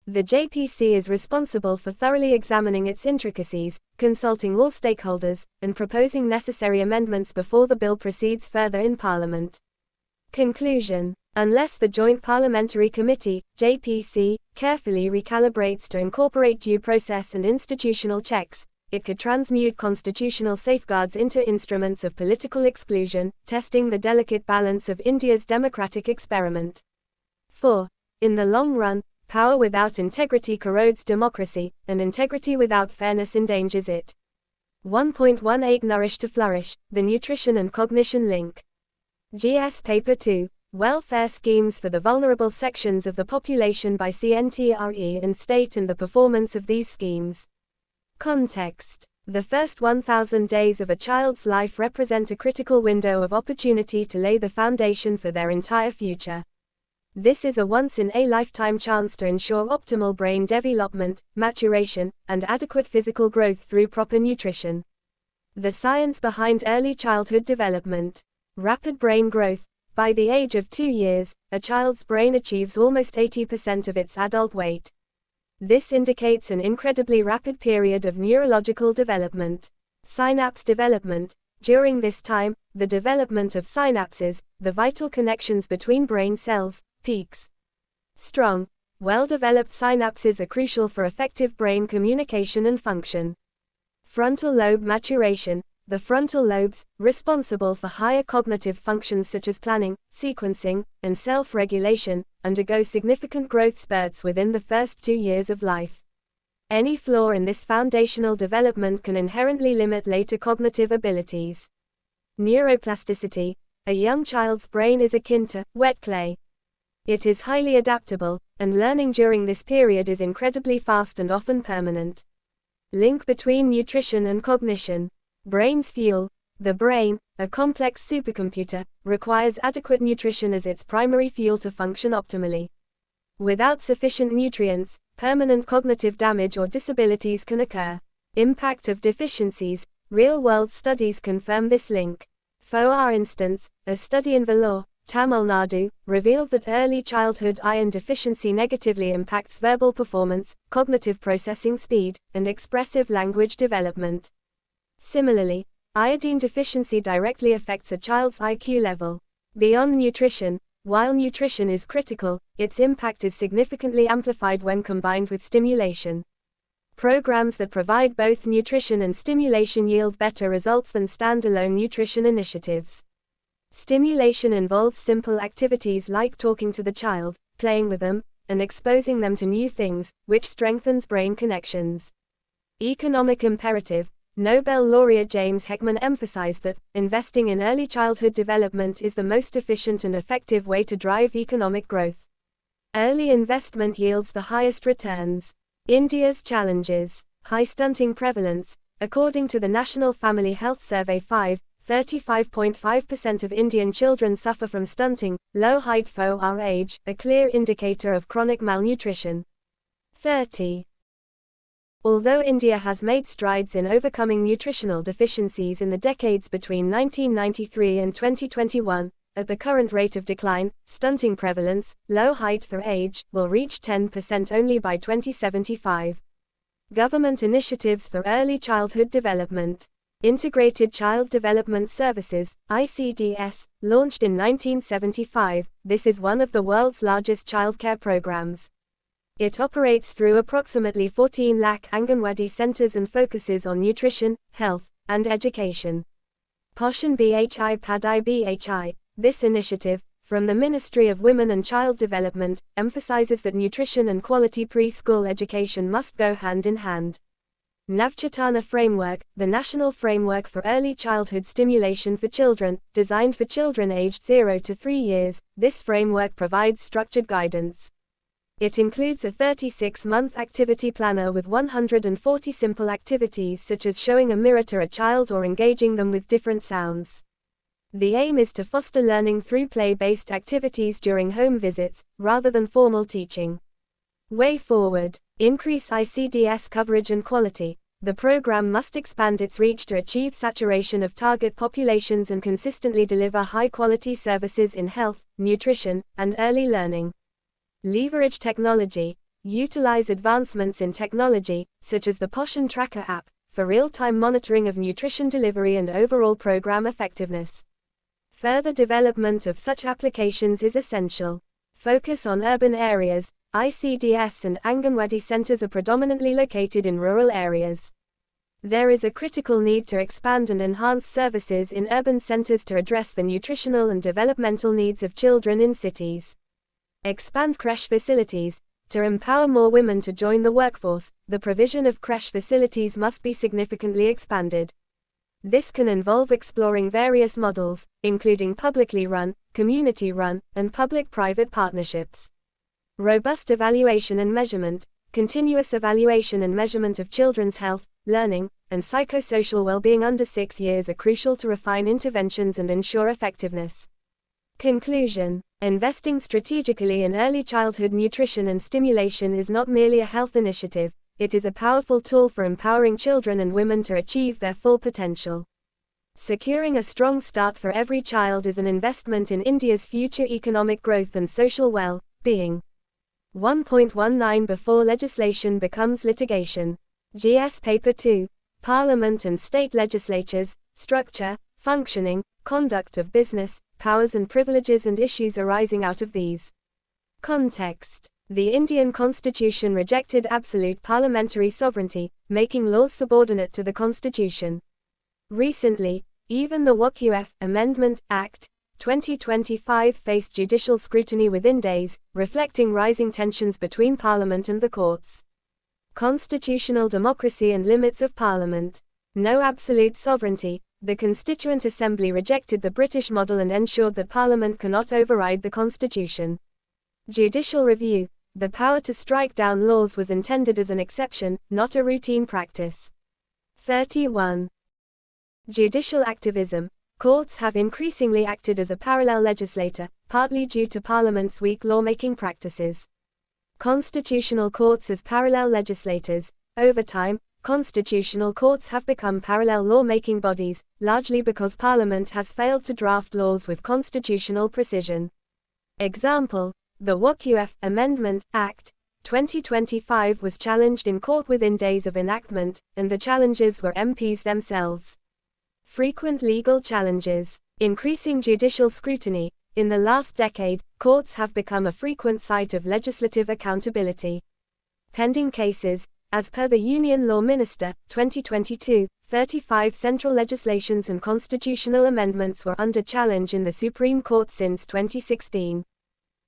The JPC is responsible for thoroughly examining its intricacies, consulting all stakeholders, and proposing necessary amendments before the bill proceeds further in Parliament. Conclusion. Unless the Joint Parliamentary Committee, JPC, carefully recalibrates to incorporate due process and institutional checks, it could transmute constitutional safeguards into instruments of political exclusion, testing the delicate balance of India's democratic experiment. 4. In the long run, power without integrity corrodes democracy, and integrity without fairness endangers it. 1.18 Nourish to Flourish, the Nutrition and Cognition Link. GS Paper 2. Welfare Schemes for the Vulnerable Sections of the Population by CNTRE and State and the Performance of these Schemes. Context. The first 1,000 days of a child's life represent a critical window of opportunity to lay the foundation for their entire future. This is a once-in-a-lifetime chance to ensure optimal brain development, maturation, and adequate physical growth through proper nutrition. The science behind early childhood development. Rapid brain growth. By the age of 2 years, a child's brain achieves almost 80% of its adult weight. This indicates an incredibly rapid period of neurological development. Synapse development. During this time, the development of synapses, the vital connections between brain cells, peaks. Strong, well-developed synapses are crucial for effective brain communication and function. Frontal lobe maturation. The frontal lobes, responsible for higher cognitive functions such as planning, sequencing, and self-regulation, undergo significant growth spurts within the first 2 years of life. Any flaw in this foundational development can inherently limit later cognitive abilities. Neuroplasticity. A young child's brain is akin to wet clay. It is highly adaptable, and learning during this period is incredibly fast and often permanent. Link between nutrition and cognition. Brain's fuel. The brain, a complex supercomputer, requires adequate nutrition as its primary fuel to function optimally. Without sufficient nutrients, permanent cognitive damage or disabilities can occur. Impact of deficiencies. Real-world studies confirm this link. For instance, a study in Vellore, Tamil Nadu, revealed that early childhood iron deficiency negatively impacts verbal performance, cognitive processing speed, and expressive language development. Similarly, iodine deficiency directly affects a child's IQ level. Beyond nutrition, while nutrition is critical, its impact is significantly amplified when combined with stimulation. Programs that provide both nutrition and stimulation yield better results than standalone nutrition initiatives. Stimulation involves simple activities like talking to the child, playing with them, and exposing them to new things, which strengthens brain connections. Economic imperative. Nobel laureate James Heckman emphasized that investing in early childhood development is the most efficient and effective way to drive economic growth. Early investment yields the highest returns. India's challenges. High stunting prevalence. According to the National Family Health Survey 35.5% of Indian children suffer from stunting, low height for our age, a clear indicator of chronic malnutrition. 30. Although India has made strides in overcoming nutritional deficiencies in the decades between 1993 and 2021, at the current rate of decline, stunting prevalence, low height for age, will reach 10% only by 2075. Government initiatives for early childhood development. Integrated Child Development Services, ICDS, launched in 1975, this is one of the world's largest childcare programs. It operates through approximately 14 lakh Anganwadi centers and focuses on nutrition, health, and education. Poshan Bhi Padai Bhi. This initiative, from the Ministry of Women and Child Development, emphasizes that nutrition and quality preschool education must go hand in hand. Navchetana Framework, the national framework for early childhood stimulation for children, designed for children aged 0 to 3 years, this framework provides structured guidance. It includes a 36-month activity planner with 140 simple activities such as showing a mirror to a child or engaging them with different sounds. The aim is to foster learning through play-based activities during home visits, rather than formal teaching. Way forward. Increase ICDS coverage and quality. The program must expand its reach to achieve saturation of target populations and consistently deliver high-quality services in health, nutrition, and early learning. Leverage technology. Utilize advancements in technology, such as the Poshan Tracker app, for real-time monitoring of nutrition delivery and overall program effectiveness. Further development of such applications is essential. Focus on urban areas. ICDS and Anganwadi centers are predominantly located in rural areas. There is a critical need to expand and enhance services in urban centers to address the nutritional and developmental needs of children in cities. Expand creche facilities. To empower more women to join the workforce, the provision of creche facilities must be significantly expanded. This can involve exploring various models, including publicly run, community-run, and public-private partnerships. Robust evaluation and measurement. Continuous evaluation and measurement of children's health, learning, and psychosocial well-being under 6 years are crucial to refine interventions and ensure effectiveness. Conclusion. Investing strategically in early childhood nutrition and stimulation is not merely a health initiative, it is a powerful tool for empowering children and women to achieve their full potential. Securing a strong start for every child is an investment in India's future economic growth and social well-being. 1.19 Before legislation becomes litigation. GS Paper 2. Parliament and state legislatures, structure, functioning, conduct of business, powers and privileges and issues arising out of these. Context. The Indian Constitution rejected absolute parliamentary sovereignty, making laws subordinate to the Constitution. Recently, even the WQF Amendment Act 2025 faced judicial scrutiny within days, reflecting rising tensions between Parliament and the courts. Constitutional democracy and limits of Parliament. No absolute sovereignty. the Constituent Assembly rejected the British model and ensured that Parliament cannot override the Constitution. Judicial review. The power to strike down laws was intended as an exception, not a routine practice. 31. Judicial activism. Courts have increasingly acted as a parallel legislator, partly due to Parliament's weak lawmaking practices. Constitutional courts as parallel legislators. Over time, constitutional courts have become parallel lawmaking bodies, largely because Parliament has failed to draft laws with constitutional precision. Example: the WQF Amendment Act 2025 was challenged in court within days of enactment, and the challengers were MPs themselves. Frequent legal challenges. Increasing judicial scrutiny. In the last decade, courts have become a frequent site of legislative accountability. Pending cases. As per the Union Law Minister, 2022, 35 central legislations and constitutional amendments were under challenge in the Supreme Court since 2016.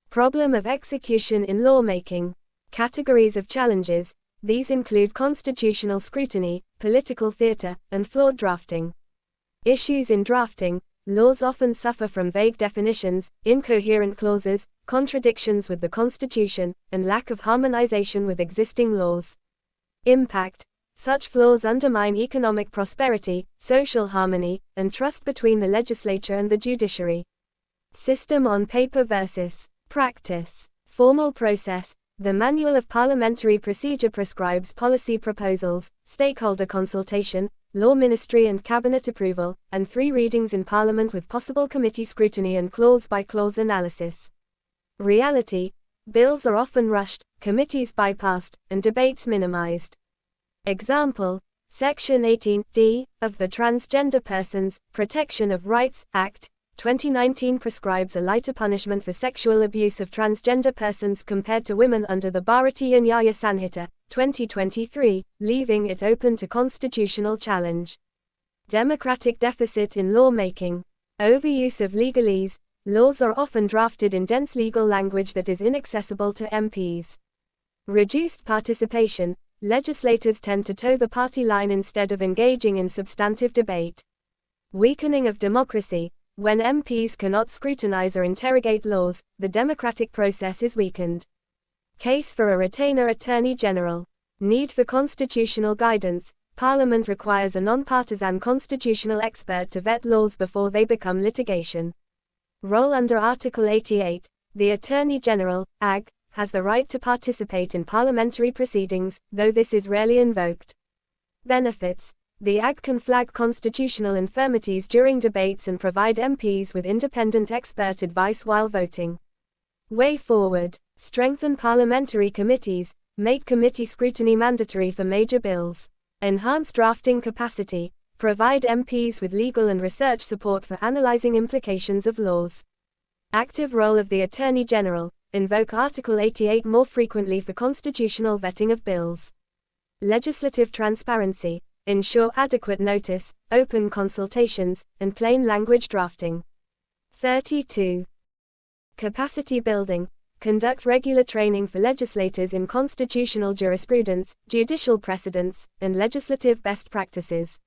Problem of execution in lawmaking. Categories of challenges. These include constitutional scrutiny, political theater, and flawed drafting. Issues in drafting. Laws often suffer from vague definitions, incoherent clauses, contradictions with the Constitution, and lack of harmonization with existing laws. Impact. Such flaws undermine economic prosperity, social harmony, and trust between the legislature and the judiciary. System on paper versus practice. Formal process. The Manual of Parliamentary Procedure prescribes policy proposals, stakeholder consultation, law ministry and cabinet approval, and 3 readings in Parliament with possible committee scrutiny and clause-by-clause analysis. Reality. Bills are often rushed, committees bypassed, and debates minimized. Example: Section 18(d) of the Transgender Persons Protection of Rights Act, 2019 prescribes a lighter punishment for sexual abuse of transgender persons compared to women under the Bharatiya Nyaya Sanhita, 2023, leaving it open to constitutional challenge. Democratic deficit in lawmaking. Overuse of legalese. Laws are often drafted in dense legal language that is inaccessible to MPs. Reduced participation. Legislators tend to toe the party line instead of engaging in substantive debate. Weakening of democracy. When MPs cannot scrutinize or interrogate laws, the democratic process is weakened. Case for a retainer attorney general. Need for constitutional guidance. Parliament requires a non-partisan constitutional expert to vet laws before they become litigation. Role under Article 88. The Attorney General, AG, has the right to participate in parliamentary proceedings, though this is rarely invoked. Benefits. The AG can flag constitutional infirmities during debates and provide MPs with independent expert advice while voting. Way forward. Strengthen parliamentary committees. Make committee scrutiny mandatory for major bills. Enhance drafting capacity. Provide MPs with legal and research support for analyzing implications of laws. Active role of the Attorney General. Invoke Article 88 more frequently for constitutional vetting of bills. Legislative transparency. Ensure adequate notice, open consultations, and plain language drafting. 32. Capacity building. Conduct regular training for legislators in constitutional jurisprudence, judicial precedents, and legislative best practices.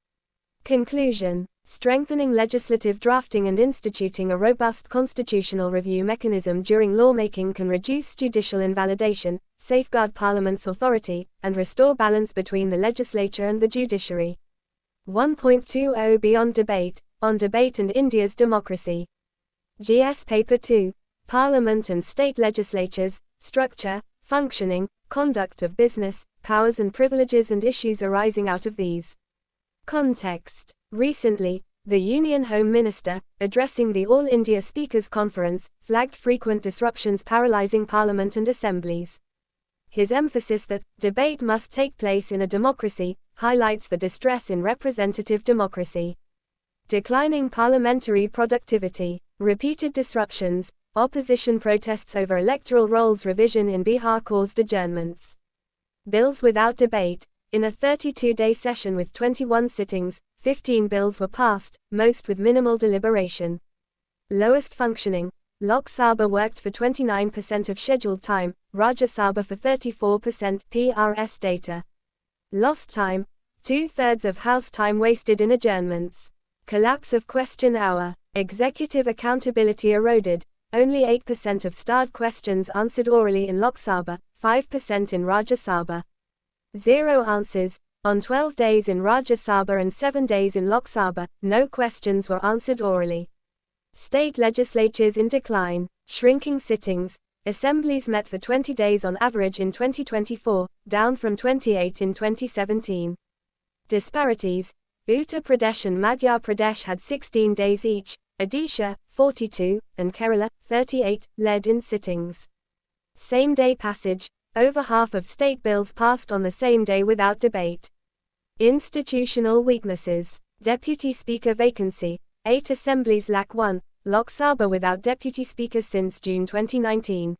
Conclusion. Strengthening legislative drafting and instituting a robust constitutional review mechanism during lawmaking can reduce judicial invalidation, safeguard Parliament's authority, and restore balance between the legislature and the judiciary. 1.20 Beyond Debate, on Debate and India's Democracy. GS Paper 2. Parliament and State Legislatures, Structure, Functioning, Conduct of Business, Powers and Privileges and Issues Arising Out of These. Context. Recently, the Union Home Minister, addressing the All India Speakers Conference, flagged frequent disruptions paralyzing Parliament and assemblies. His emphasis that debate must take place in a democracy highlights the distress in representative democracy. Declining parliamentary productivity, repeated disruptions, opposition protests over electoral rolls revision in Bihar caused adjournments. Bills without debate. In a 32-day session with 21 sittings, 15 bills were passed, most with minimal deliberation. Lowest functioning. Lok Sabha worked for 29% of scheduled time, Rajya Sabha for 34%, PRS data. Lost time. 2/3 of House time wasted in adjournments. Collapse of question hour. Executive accountability eroded. Only 8% of starred questions answered orally in Lok Sabha, 5% in Rajya Sabha. 0 answers. On 12 days in Rajya Sabha and 7 days in Lok Sabha, no questions were answered orally. State legislatures in decline. Shrinking sittings. Assemblies met for 20 days on average in 2024, down from 28 in 2017. Disparities. Uttar Pradesh and Madhya Pradesh had 16 days each, Odisha, 42, and Kerala, 38, led in sittings. Same-day passage. Over half of state bills passed on the same day without debate. Institutional weaknesses. Deputy Speaker vacancy. 8 assemblies lack one. Lok Sabha without Deputy Speaker since June 2019.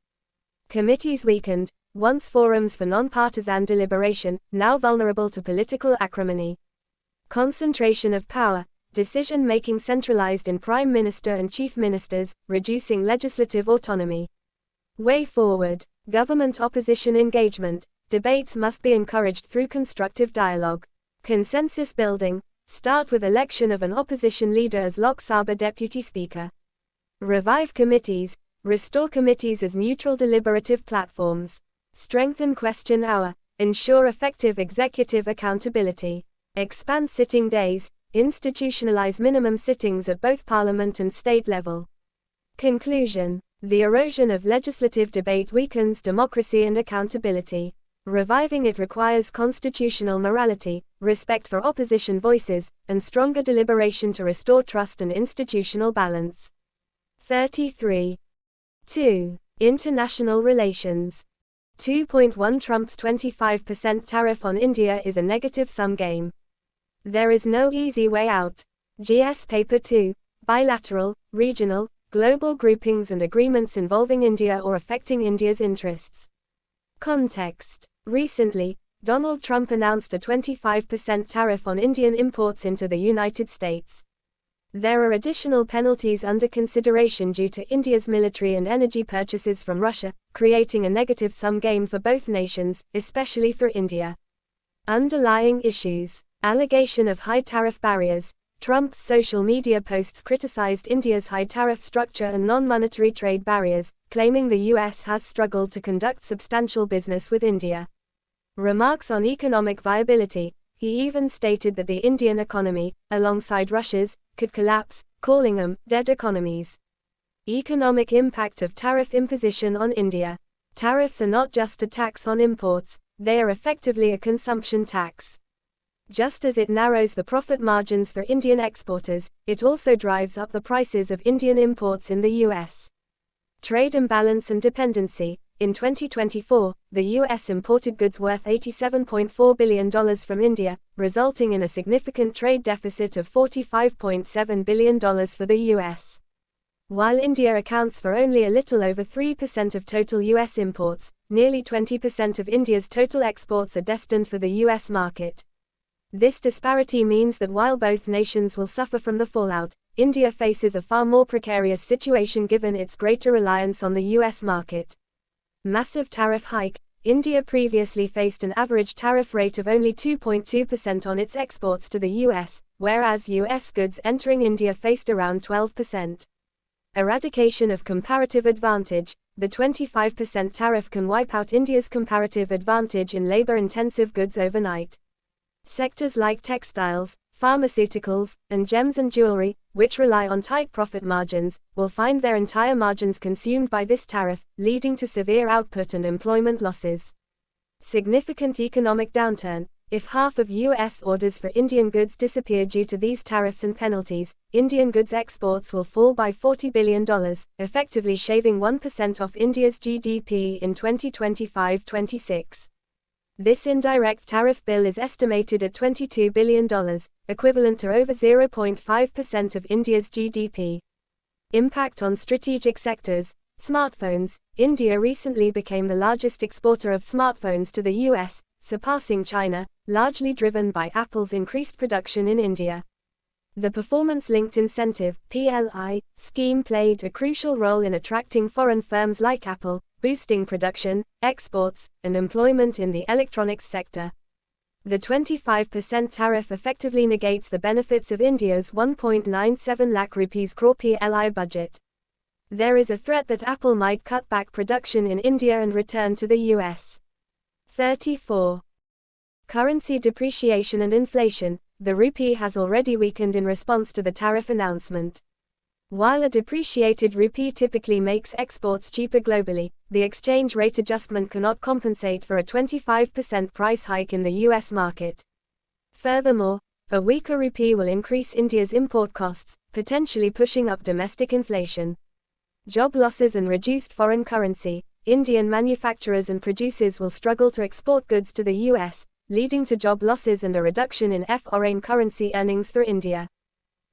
Committees weakened. Once forums for non-partisan deliberation, now vulnerable to political acrimony. Concentration of power. Decision-making centralized in Prime Minister and Chief Ministers, reducing legislative autonomy. Way forward. Government-opposition engagement. Debates must be encouraged through constructive dialogue. Consensus building. Start with election of an opposition leader as Lok Sabha Deputy Speaker. Revive committees. Restore committees as neutral deliberative platforms. Strengthen question hour. Ensure effective executive accountability. Expand sitting days. Institutionalize minimum sittings at both parliament and state level. Conclusion. The erosion of legislative debate weakens democracy and accountability. Reviving it requires constitutional morality, respect for opposition voices, and stronger deliberation to restore trust and institutional balance. 33. 2. International relations. 2.1 Trump's 25% tariff on India is a negative-sum game. There is no easy way out. GS Paper 2. Bilateral, regional, global groupings and agreements involving India or affecting India's interests. Context. Recently, Donald Trump announced a 25% tariff on Indian imports into the United States. There are additional penalties under consideration due to India's military and energy purchases from Russia, creating a negative-sum game for both nations, especially for India. Underlying issues. Allegation of high tariff barriers. Trump's social media posts criticized India's high tariff structure and non-monetary trade barriers, claiming the U.S. has struggled to conduct substantial business with India. Remarks on economic viability. He even stated that the Indian economy, alongside Russia's, could collapse, calling them dead economies. Economic impact of tariff imposition on India. Tariffs are not just a tax on imports, they are effectively a consumption tax. Just as it narrows the profit margins for Indian exporters, it also drives up the prices of Indian imports in the U.S. Trade imbalance and dependency. In 2024, the U.S. imported goods worth $87.4 billion from India, resulting in a significant trade deficit of $45.7 billion for the U.S. While India accounts for only a little over 3% of total U.S. imports, nearly 20% of India's total exports are destined for the U.S. market. This disparity means that while both nations will suffer from the fallout, India faces a far more precarious situation given its greater reliance on the U.S. market. Massive tariff hike. India previously faced an average tariff rate of only 2.2% on its exports to the U.S., whereas U.S. goods entering India faced around 12%. Eradication of comparative advantage. The 25% tariff can wipe out India's comparative advantage in labor-intensive goods overnight. Sectors like textiles, pharmaceuticals, and gems and jewelry, which rely on tight profit margins, will find their entire margins consumed by this tariff, leading to severe output and employment losses. Significant economic downturn. If half of U.S. orders for Indian goods disappear due to these tariffs and penalties, Indian goods exports will fall by $40 billion, effectively shaving 1% off India's GDP in 2025-26. This indirect tariff bill is estimated at $22 billion, equivalent to over 0.5% of India's GDP. Impact on strategic sectors. Smartphones. India recently became the largest exporter of smartphones to the U.S., surpassing China, largely driven by Apple's increased production in India. The Performance-Linked Incentive (PLI) scheme played a crucial role in attracting foreign firms like Apple, boosting production, exports, and employment in the electronics sector. The 25% tariff effectively negates the benefits of India's 1.97 lakh rupees crore PLI budget. There is a threat that Apple might cut back production in India and return to the US. 34. Currency depreciation and inflation. The rupee has already weakened in response to the tariff announcement. While a depreciated rupee typically makes exports cheaper globally, the exchange rate adjustment cannot compensate for a 25% price hike in the US market. Furthermore, a weaker rupee will increase India's import costs, potentially pushing up domestic inflation. Job losses and reduced foreign currency. Indian manufacturers and producers will struggle to export goods to the US, leading to job losses and a reduction in foreign currency earnings for India.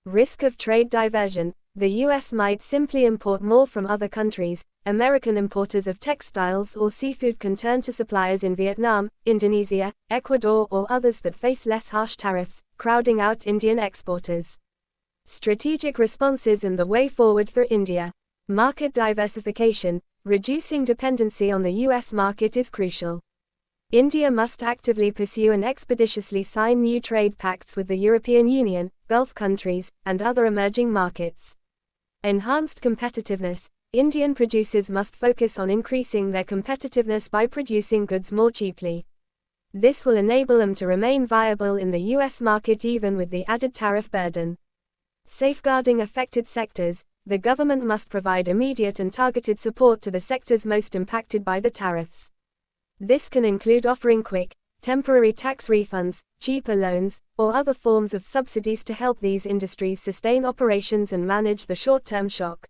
Risk of trade diversion. The US might simply import more from other countries. American importers of textiles or seafood can turn to suppliers in Vietnam, Indonesia, Ecuador, or others that face less harsh tariffs, crowding out Indian exporters. Strategic responses and the way forward for India. Market diversification. Reducing dependency on the US market is crucial. India must actively pursue and expeditiously sign new trade pacts with the European Union, Gulf countries, and other emerging markets. Enhanced competitiveness. Indian producers must focus on increasing their competitiveness by producing goods more cheaply. This will enable them to remain viable in the US market even with the added tariff burden. Safeguarding affected sectors. The government must provide immediate and targeted support to the sectors most impacted by the tariffs. This can include offering quick, temporary tax refunds, cheaper loans, or other forms of subsidies to help these industries sustain operations and manage the short-term shock.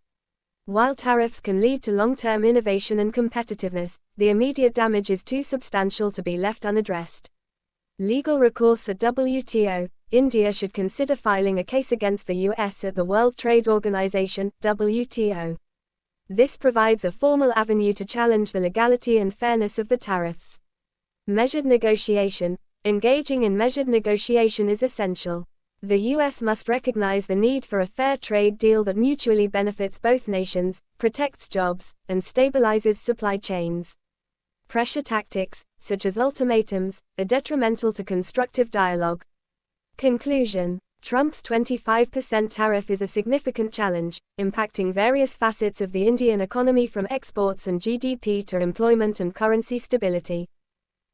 While tariffs can lead to long-term innovation and competitiveness, the immediate damage is too substantial to be left unaddressed. Legal recourse at WTO. India should consider filing a case against the US at the World Trade Organization, WTO. This provides a formal avenue to challenge the legality and fairness of the tariffs. Measured negotiation. Engaging in measured negotiation is essential. The US must recognize the need for a fair trade deal that mutually benefits both nations, protects jobs, and stabilizes supply chains. Pressure tactics, such as ultimatums, are detrimental to constructive dialogue. Conclusion. Trump's 25% tariff is a significant challenge, impacting various facets of the Indian economy from exports and GDP to employment and currency stability.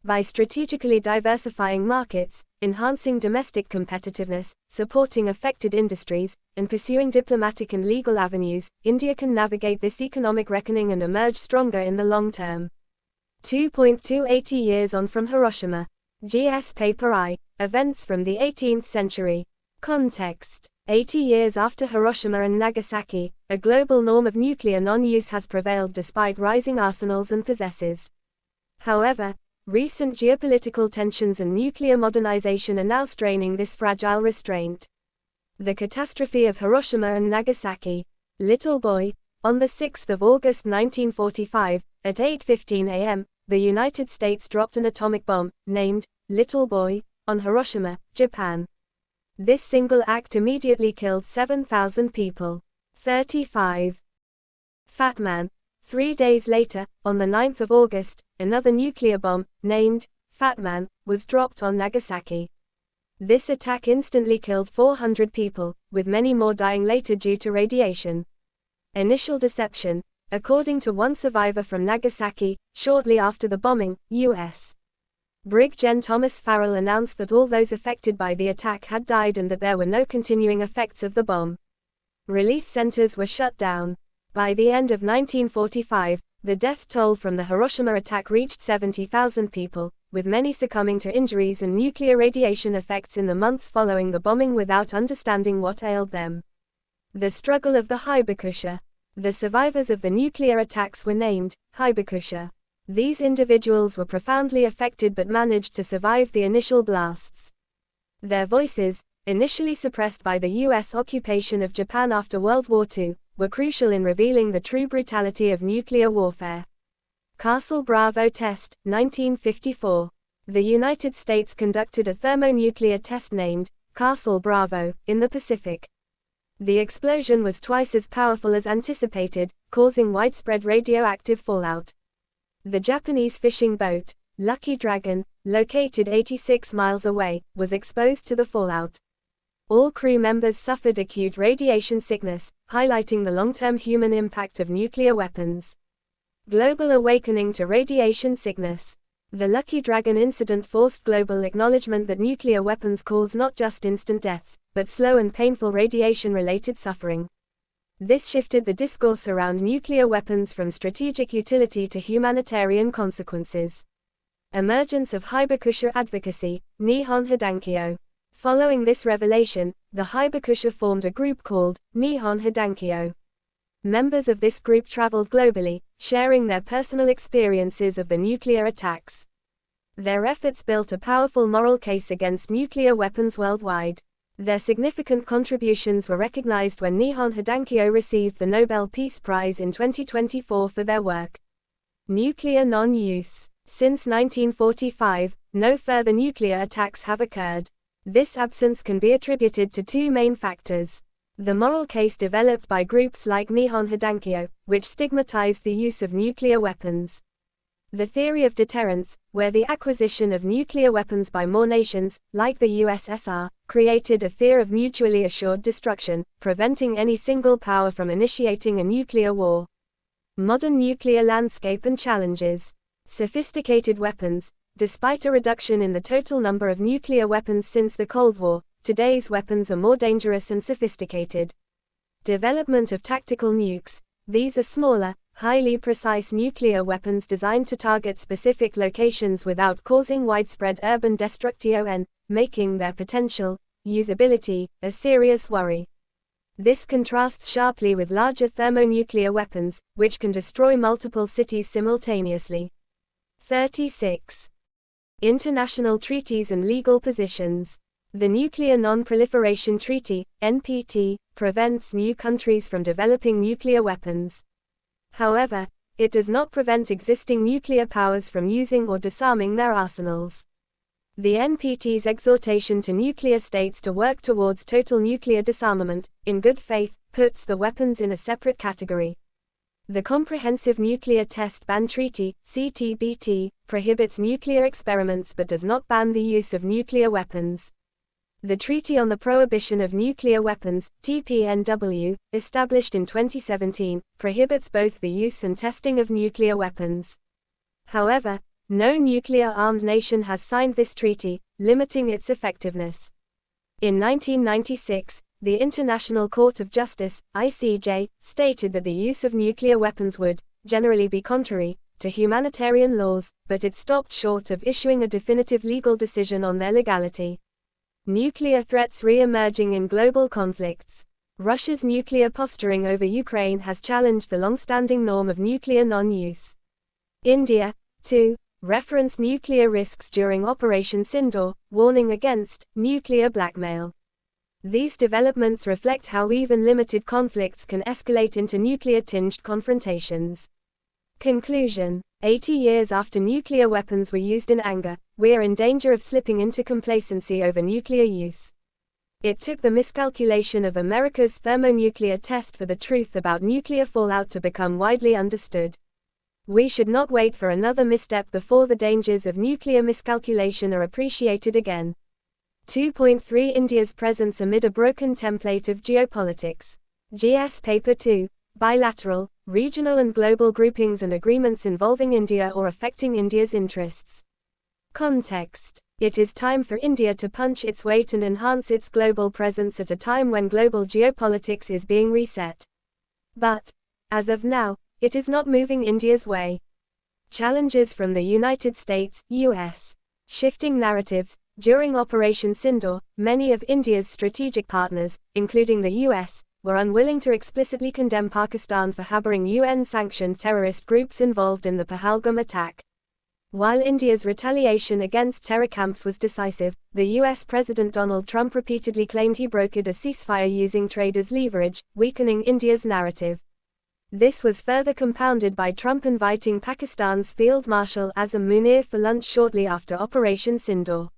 By strategically diversifying markets, enhancing domestic competitiveness, supporting affected industries, and pursuing diplomatic and legal avenues, India can navigate this economic reckoning and emerge stronger in the long term. 2.280 years on from Hiroshima. GS Paper I. Events from the 18th century. Context. 80 years after Hiroshima and Nagasaki, a global norm of nuclear non-use has prevailed despite rising arsenals and possesses. However, recent geopolitical tensions and nuclear modernization are now straining this fragile restraint. The catastrophe of Hiroshima and Nagasaki. Little Boy. On the 6th of August 1945, at 8:15 a.m., the United States dropped an atomic bomb, named Little Boy, on Hiroshima, Japan. This single act immediately killed 7,000 people. 35. Fat Man. 3 days later, on the 9th of August, another nuclear bomb, named Fat Man, was dropped on Nagasaki. This attack instantly killed 400 people, with many more dying later due to radiation. Initial deception. According to one survivor from Nagasaki, shortly after the bombing, U.S. Brig Gen Thomas Farrell announced that all those affected by the attack had died and that there were no continuing effects of the bomb. Relief centers were shut down. By the end of 1945, the death toll from the Hiroshima attack reached 70,000 people, with many succumbing to injuries and nuclear radiation effects in the months following the bombing without understanding what ailed them. The struggle of the Hibakusha. The survivors of the nuclear attacks were named Hibakusha. These individuals were profoundly affected but managed to survive the initial blasts. Their voices, initially suppressed by the U.S. occupation of Japan after World War II, were crucial in revealing the true brutality of nuclear warfare. Castle Bravo Test, 1954. The United States conducted a thermonuclear test named Castle Bravo, in the Pacific. The explosion was twice as powerful as anticipated, causing widespread radioactive fallout. The Japanese fishing boat, Lucky Dragon, located 86 miles away, was exposed to the fallout. All crew members suffered acute radiation sickness, highlighting the long-term human impact of nuclear weapons. Global awakening to radiation sickness. The Lucky Dragon incident forced global acknowledgement that nuclear weapons cause not just instant deaths, but slow and painful radiation-related suffering. This shifted the discourse around nuclear weapons from strategic utility to humanitarian consequences. Emergence of Hibakusha advocacy, Nihon Hidankyo. Following this revelation, the Hibakusha formed a group called Nihon Hidankyo. Members of this group traveled globally, sharing their personal experiences of the nuclear attacks. Their efforts built a powerful moral case against nuclear weapons worldwide. Their significant contributions were recognized when Nihon Hidankyo received the Nobel Peace Prize in 2024 for their work. Nuclear non-use. Since 1945, no further nuclear attacks have occurred. This absence can be attributed to two main factors. The moral case developed by groups like Nihon Hidankyo, which stigmatized the use of nuclear weapons. The theory of deterrence, where the acquisition of nuclear weapons by more nations, like the USSR, created a fear of mutually assured destruction, preventing any single power from initiating a nuclear war. Modern nuclear landscape and challenges. Sophisticated weapons. Despite a reduction in the total number of nuclear weapons since the Cold War, today's weapons are more dangerous and sophisticated. Development of tactical nukes. These are smaller, highly precise nuclear weapons designed to target specific locations without causing widespread urban destruction, making their potential usability a serious worry. This contrasts sharply with larger thermonuclear weapons, which can destroy multiple cities simultaneously. 36. International treaties and legal positions. The Nuclear Non-Proliferation Treaty, NPT, prevents new countries from developing nuclear weapons. However, it does not prevent existing nuclear powers from using or disarming their arsenals. The NPT's exhortation to nuclear states to work towards total nuclear disarmament, in good faith, puts the weapons in a separate category. The Comprehensive Nuclear Test Ban Treaty, CTBT, prohibits nuclear experiments but does not ban the use of nuclear weapons. The Treaty on the Prohibition of Nuclear Weapons, TPNW, established in 2017, prohibits both the use and testing of nuclear weapons. However, no nuclear-armed nation has signed this treaty, limiting its effectiveness. In 1996, the International Court of Justice, ICJ, stated that the use of nuclear weapons would, generally be contrary, to humanitarian laws, but it stopped short of issuing a definitive legal decision on their legality. Nuclear threats re-emerging in global conflicts. Russia's nuclear posturing over Ukraine has challenged the long-standing norm of nuclear non-use. India, too, referenced nuclear risks during Operation Sindoor, warning against nuclear blackmail. These developments reflect how even limited conflicts can escalate into nuclear-tinged confrontations. Conclusion. 80 years after nuclear weapons were used in anger, we are in danger of slipping into complacency over nuclear use. It took the miscalculation of America's thermonuclear test for the truth about nuclear fallout to become widely understood. We should not wait for another misstep before the dangers of nuclear miscalculation are appreciated again. 2.3 India's presence amid a broken template of geopolitics. GS Paper 2. Bilateral, regional and global groupings and agreements involving India or affecting India's interests. Context. It is time for India to punch its weight and enhance its global presence at a time when global geopolitics is being reset. But, as of now, it is not moving India's way. Challenges from the United States, US. Shifting narratives. During Operation Sindoor, many of India's strategic partners, including the US, were unwilling to explicitly condemn Pakistan for harboring UN-sanctioned terrorist groups involved in the Pahalgam attack. While India's retaliation against terror camps was decisive, the US President Donald Trump repeatedly claimed he brokered a ceasefire using trade as leverage, weakening India's narrative. This was further compounded by Trump inviting Pakistan's Field Marshal Azam Munir for lunch shortly after Operation Sindoor.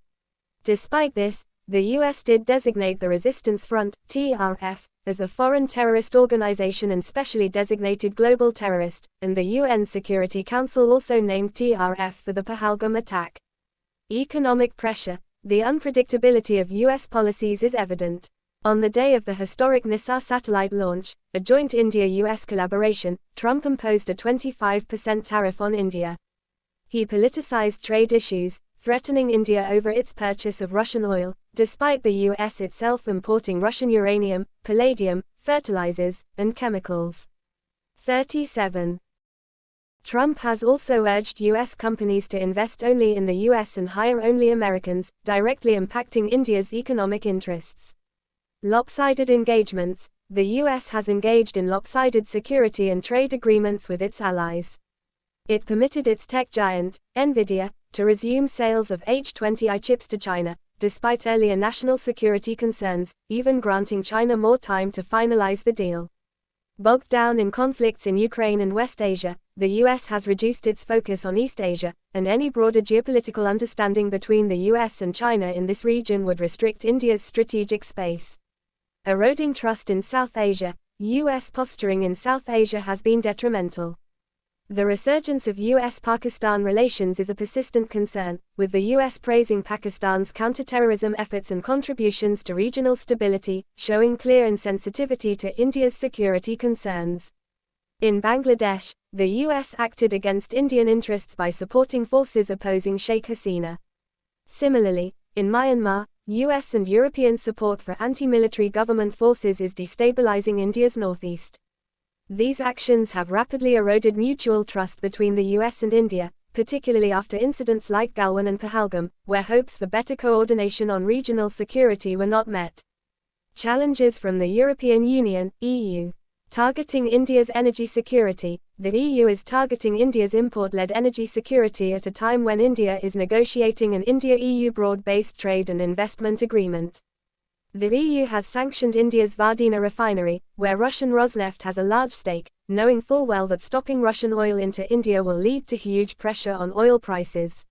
Despite this, the US did designate the Resistance Front, TRF, as a foreign terrorist organization and specially designated global terrorist, and the UN Security Council also named TRF for the Pahalgam attack. Economic pressure. The unpredictability of US policies is evident. On the day of the historic NISA satellite launch, a joint India-US collaboration, Trump imposed a 25% tariff on India. He politicized trade issues, threatening India over its purchase of Russian oil, despite the US itself importing Russian uranium, palladium, fertilizers, and chemicals. 37. Trump has also urged US companies to invest only in the US and hire only Americans, directly impacting India's economic interests. Lopsided engagements. The US has engaged in lopsided security and trade agreements with its allies. It permitted its tech giant, Nvidia, to resume sales of H20i chips to China, despite earlier national security concerns, even granting China more time to finalize the deal. Bogged down in conflicts in Ukraine and West Asia, the US has reduced its focus on East Asia, and any broader geopolitical understanding between the US and China in this region would restrict India's strategic space. Eroding trust in South Asia. US posturing in South Asia has been detrimental. The resurgence of US-Pakistan relations is a persistent concern, with the US praising Pakistan's counter-terrorism efforts and contributions to regional stability, showing clear insensitivity to India's security concerns. In Bangladesh, the US acted against Indian interests by supporting forces opposing Sheikh Hasina. Similarly, in Myanmar, US and European support for anti-military government forces is destabilizing India's northeast. These actions have rapidly eroded mutual trust between the US and India, particularly after incidents like Galwan and Pahalgam, where hopes for better coordination on regional security were not met. Challenges from the European Union, EU. Targeting India's energy security. The EU is targeting India's import-led energy security at a time when India is negotiating an India-EU broad-based trade and investment agreement. The EU has sanctioned India's Vardina refinery, where Russian Rosneft has a large stake, knowing full well that stopping Russian oil into India will lead to huge pressure on oil prices.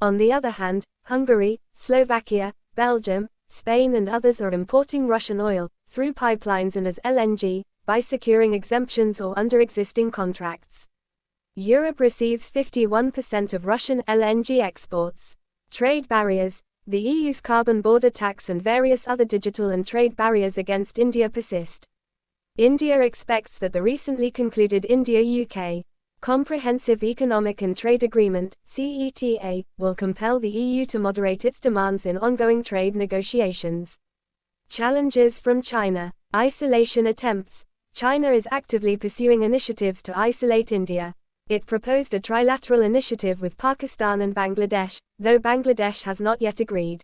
On the other hand, Hungary, Slovakia, Belgium, Spain and others are importing Russian oil, through pipelines and as LNG, by securing exemptions or under existing contracts. Europe receives 51% of Russian LNG exports. Trade barriers. The EU's carbon border tax and various other digital and trade barriers against India persist. India expects that the recently concluded India-UK Comprehensive Economic and Trade Agreement, CETA, will compel the EU to moderate its demands in ongoing trade negotiations. Challenges from China. Isolation attempts. China is actively pursuing initiatives to isolate India. It proposed a trilateral initiative with Pakistan and Bangladesh, though Bangladesh has not yet agreed.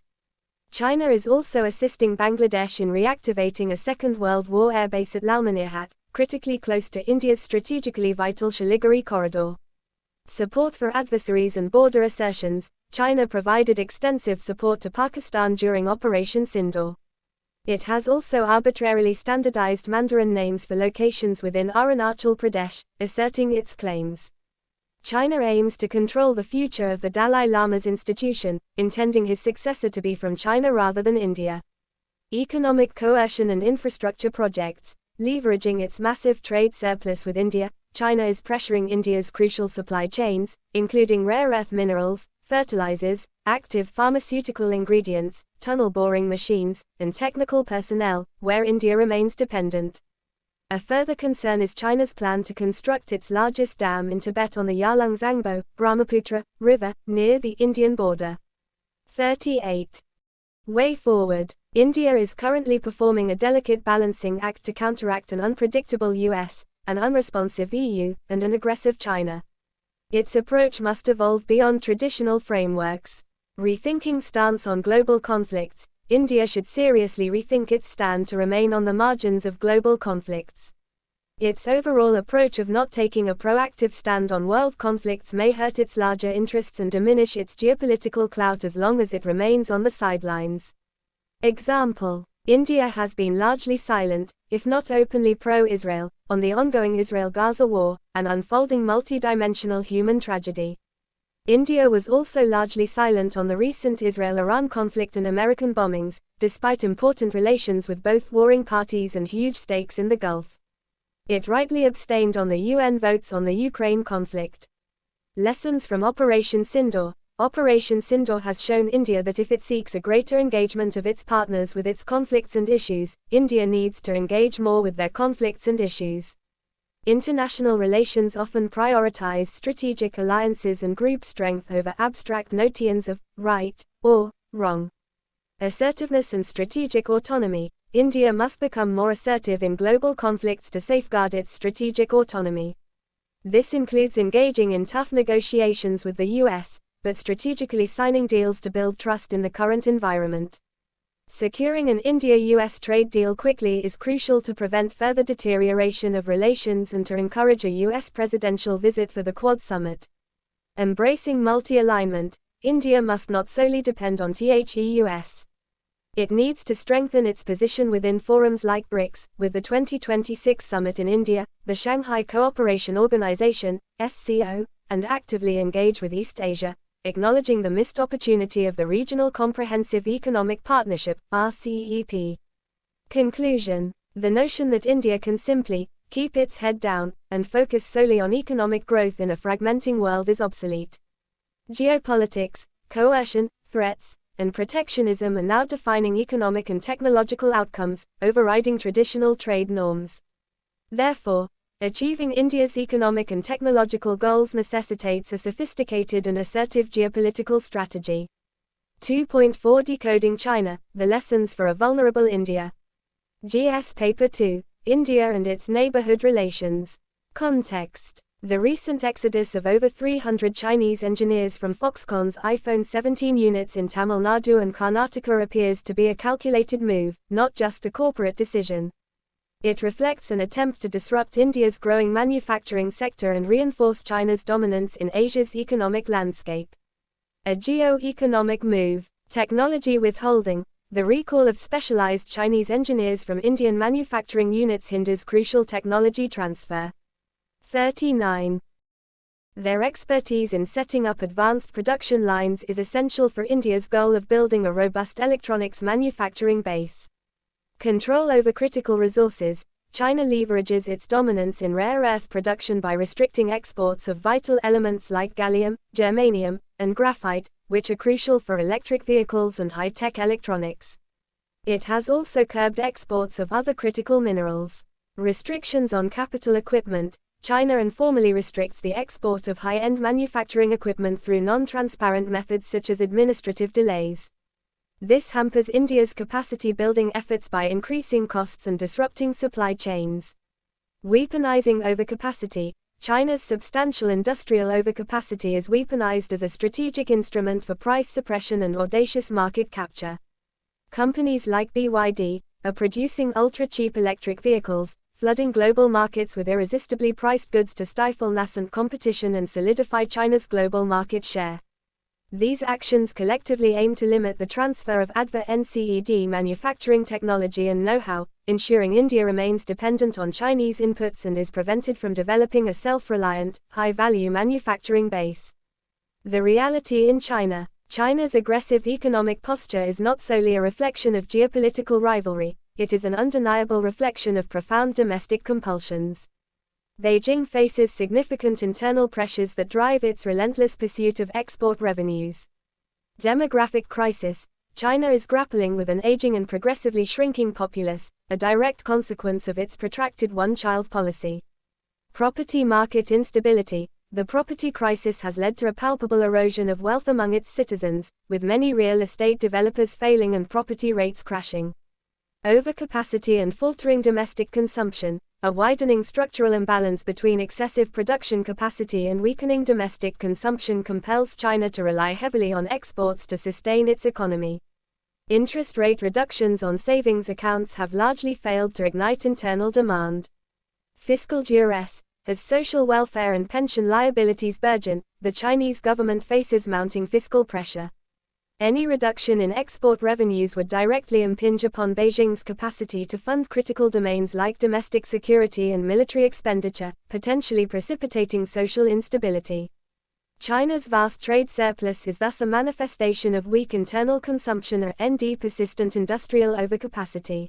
China is also assisting Bangladesh in reactivating a Second World War airbase at Lalmonirhat, critically close to India's strategically vital Siliguri corridor. Support for adversaries and border assertions. China provided extensive support to Pakistan during Operation Sindoor. It has also arbitrarily standardized Mandarin names for locations within Arunachal Pradesh, asserting its claims. China aims to control the future of the Dalai Lama's institution, intending his successor to be from China rather than India. Economic coercion and infrastructure projects. Leveraging its massive trade surplus with India, China is pressuring India's crucial supply chains, including rare earth minerals, fertilizers, active pharmaceutical ingredients, tunnel boring machines, and technical personnel, where India remains dependent. A further concern is China's plan to construct its largest dam in Tibet on the Yarlung Zangbo, Brahmaputra, river, near the Indian border. 38. Way forward. India is currently performing a delicate balancing act to counteract an unpredictable US, an unresponsive EU, and an aggressive China. Its approach must evolve beyond traditional frameworks. Rethinking stance on global conflicts. India should seriously rethink its stand to remain on the margins of global conflicts. Its overall approach of not taking a proactive stand on world conflicts may hurt its larger interests and diminish its geopolitical clout as long as it remains on the sidelines. Example: India has been largely silent, if not openly pro-Israel, on the ongoing Israel-Gaza war, an unfolding multi-dimensional human tragedy. India was also largely silent on the recent Israel-Iran conflict and American bombings, despite important relations with both warring parties and huge stakes in the Gulf. It rightly abstained on the UN votes on the Ukraine conflict. Lessons from Operation Sindoor. Operation Sindoor has shown India that if it seeks a greater engagement of its partners with its conflicts and issues, India needs to engage more with their conflicts and issues. International relations often prioritize strategic alliances and group strength over abstract notions of right or wrong. Assertiveness and strategic autonomy. India must become more assertive in global conflicts to safeguard its strategic autonomy. This includes engaging in tough negotiations with the US, but strategically signing deals to build trust in the current environment. Securing an India-US trade deal quickly is crucial to prevent further deterioration of relations and to encourage a US presidential visit for the Quad summit. Embracing multi-alignment. India must not solely depend on the US. It needs to strengthen its position within forums like BRICS, with the 2026 summit in India, the Shanghai Cooperation Organization, SCO, and actively engage with East Asia, acknowledging the missed opportunity of the Regional Comprehensive Economic Partnership, RCEP. Conclusion. The notion that India can simply keep its head down and focus solely on economic growth in a fragmenting world is obsolete. Geopolitics, coercion, threats, and protectionism are now defining economic and technological outcomes, overriding traditional trade norms. Therefore, achieving India's economic and technological goals necessitates a sophisticated and assertive geopolitical strategy. 2.4 Decoding China, The Lessons for a Vulnerable India. GS Paper 2, India and its Neighborhood Relations. Context. The recent exodus of over 300 Chinese engineers from Foxconn's iPhone 17 units in Tamil Nadu and Karnataka appears to be a calculated move, not just a corporate decision. It reflects an attempt to disrupt India's growing manufacturing sector and reinforce China's dominance in Asia's economic landscape. A geo-economic move. Technology withholding. The recall of specialized Chinese engineers from Indian manufacturing units hinders crucial technology transfer. 39. Their expertise in setting up advanced production lines is essential for India's goal of building a robust electronics manufacturing base. Control over critical resources. China leverages its dominance in rare earth production by restricting exports of vital elements like gallium, germanium, and graphite, which are crucial for electric vehicles and high-tech electronics. It has also curbed exports of other critical minerals. Restrictions on capital equipment. China informally restricts the export of high-end manufacturing equipment through non-transparent methods such as administrative delays. This hampers India's capacity-building efforts by increasing costs and disrupting supply chains. Weaponizing overcapacity. China's substantial industrial overcapacity is weaponized as a strategic instrument for price suppression and audacious market capture. Companies like BYD are producing ultra-cheap electric vehicles, flooding global markets with irresistibly priced goods to stifle nascent competition and solidify China's global market share. These actions collectively aim to limit the transfer of advanced NCED manufacturing technology and know-how, ensuring India remains dependent on Chinese inputs and is prevented from developing a self-reliant, high-value manufacturing base. The reality in China. China's aggressive economic posture is not solely a reflection of geopolitical rivalry, it is an undeniable reflection of profound domestic compulsions. Beijing faces significant internal pressures that drive its relentless pursuit of export revenues. Demographic crisis. China is grappling with an aging and progressively shrinking populace, a direct consequence of its protracted one-child policy. Property market instability. The property crisis has led to a palpable erosion of wealth among its citizens, with many real estate developers failing and property rates crashing. Overcapacity and faltering domestic consumption. A widening structural imbalance between excessive production capacity and weakening domestic consumption compels China to rely heavily on exports to sustain its economy. Interest rate reductions on savings accounts have largely failed to ignite internal demand. Fiscal duress. As social welfare and pension liabilities burgeon, the Chinese government faces mounting fiscal pressure. Any reduction in export revenues would directly impinge upon Beijing's capacity to fund critical domains like domestic security and military expenditure, potentially precipitating social instability. China's vast trade surplus is thus a manifestation of weak internal consumption and persistent industrial overcapacity.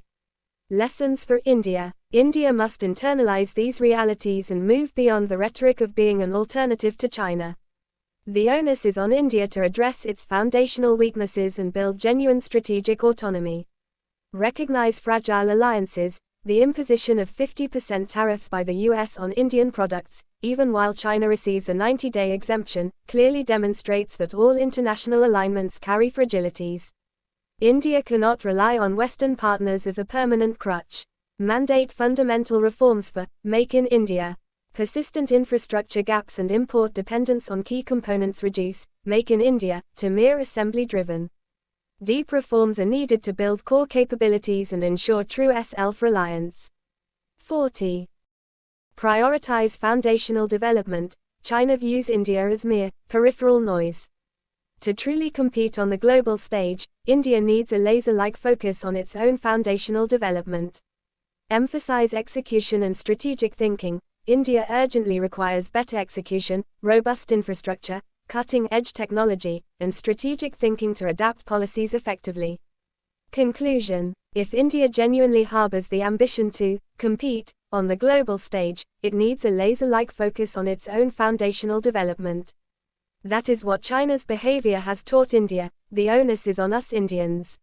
Lessons for India. India must internalize these realities and move beyond the rhetoric of being an alternative to China. The onus is on India to address its foundational weaknesses and build genuine strategic autonomy. Recognize fragile alliances. The imposition of 50% tariffs by the US on Indian products, even while China receives a 90-day exemption, clearly demonstrates that all international alignments carry fragilities. India cannot rely on Western partners as a permanent crutch. Mandate fundamental reforms for Make in India. Persistent infrastructure gaps and import dependence on key components reduce Make in India to mere assembly-driven. Deep reforms are needed to build core capabilities and ensure true self-reliance. 40. Prioritize foundational development. China views India as mere peripheral noise. To truly compete on the global stage, India needs a laser-like focus on its own foundational development. Emphasize execution and strategic thinking. India urgently requires better execution, robust infrastructure, cutting-edge technology, and strategic thinking to adapt policies effectively. Conclusion. If India genuinely harbors the ambition to compete on the global stage, it needs a laser-like focus on its own foundational development. That is what China's behavior has taught India. The onus is on us Indians.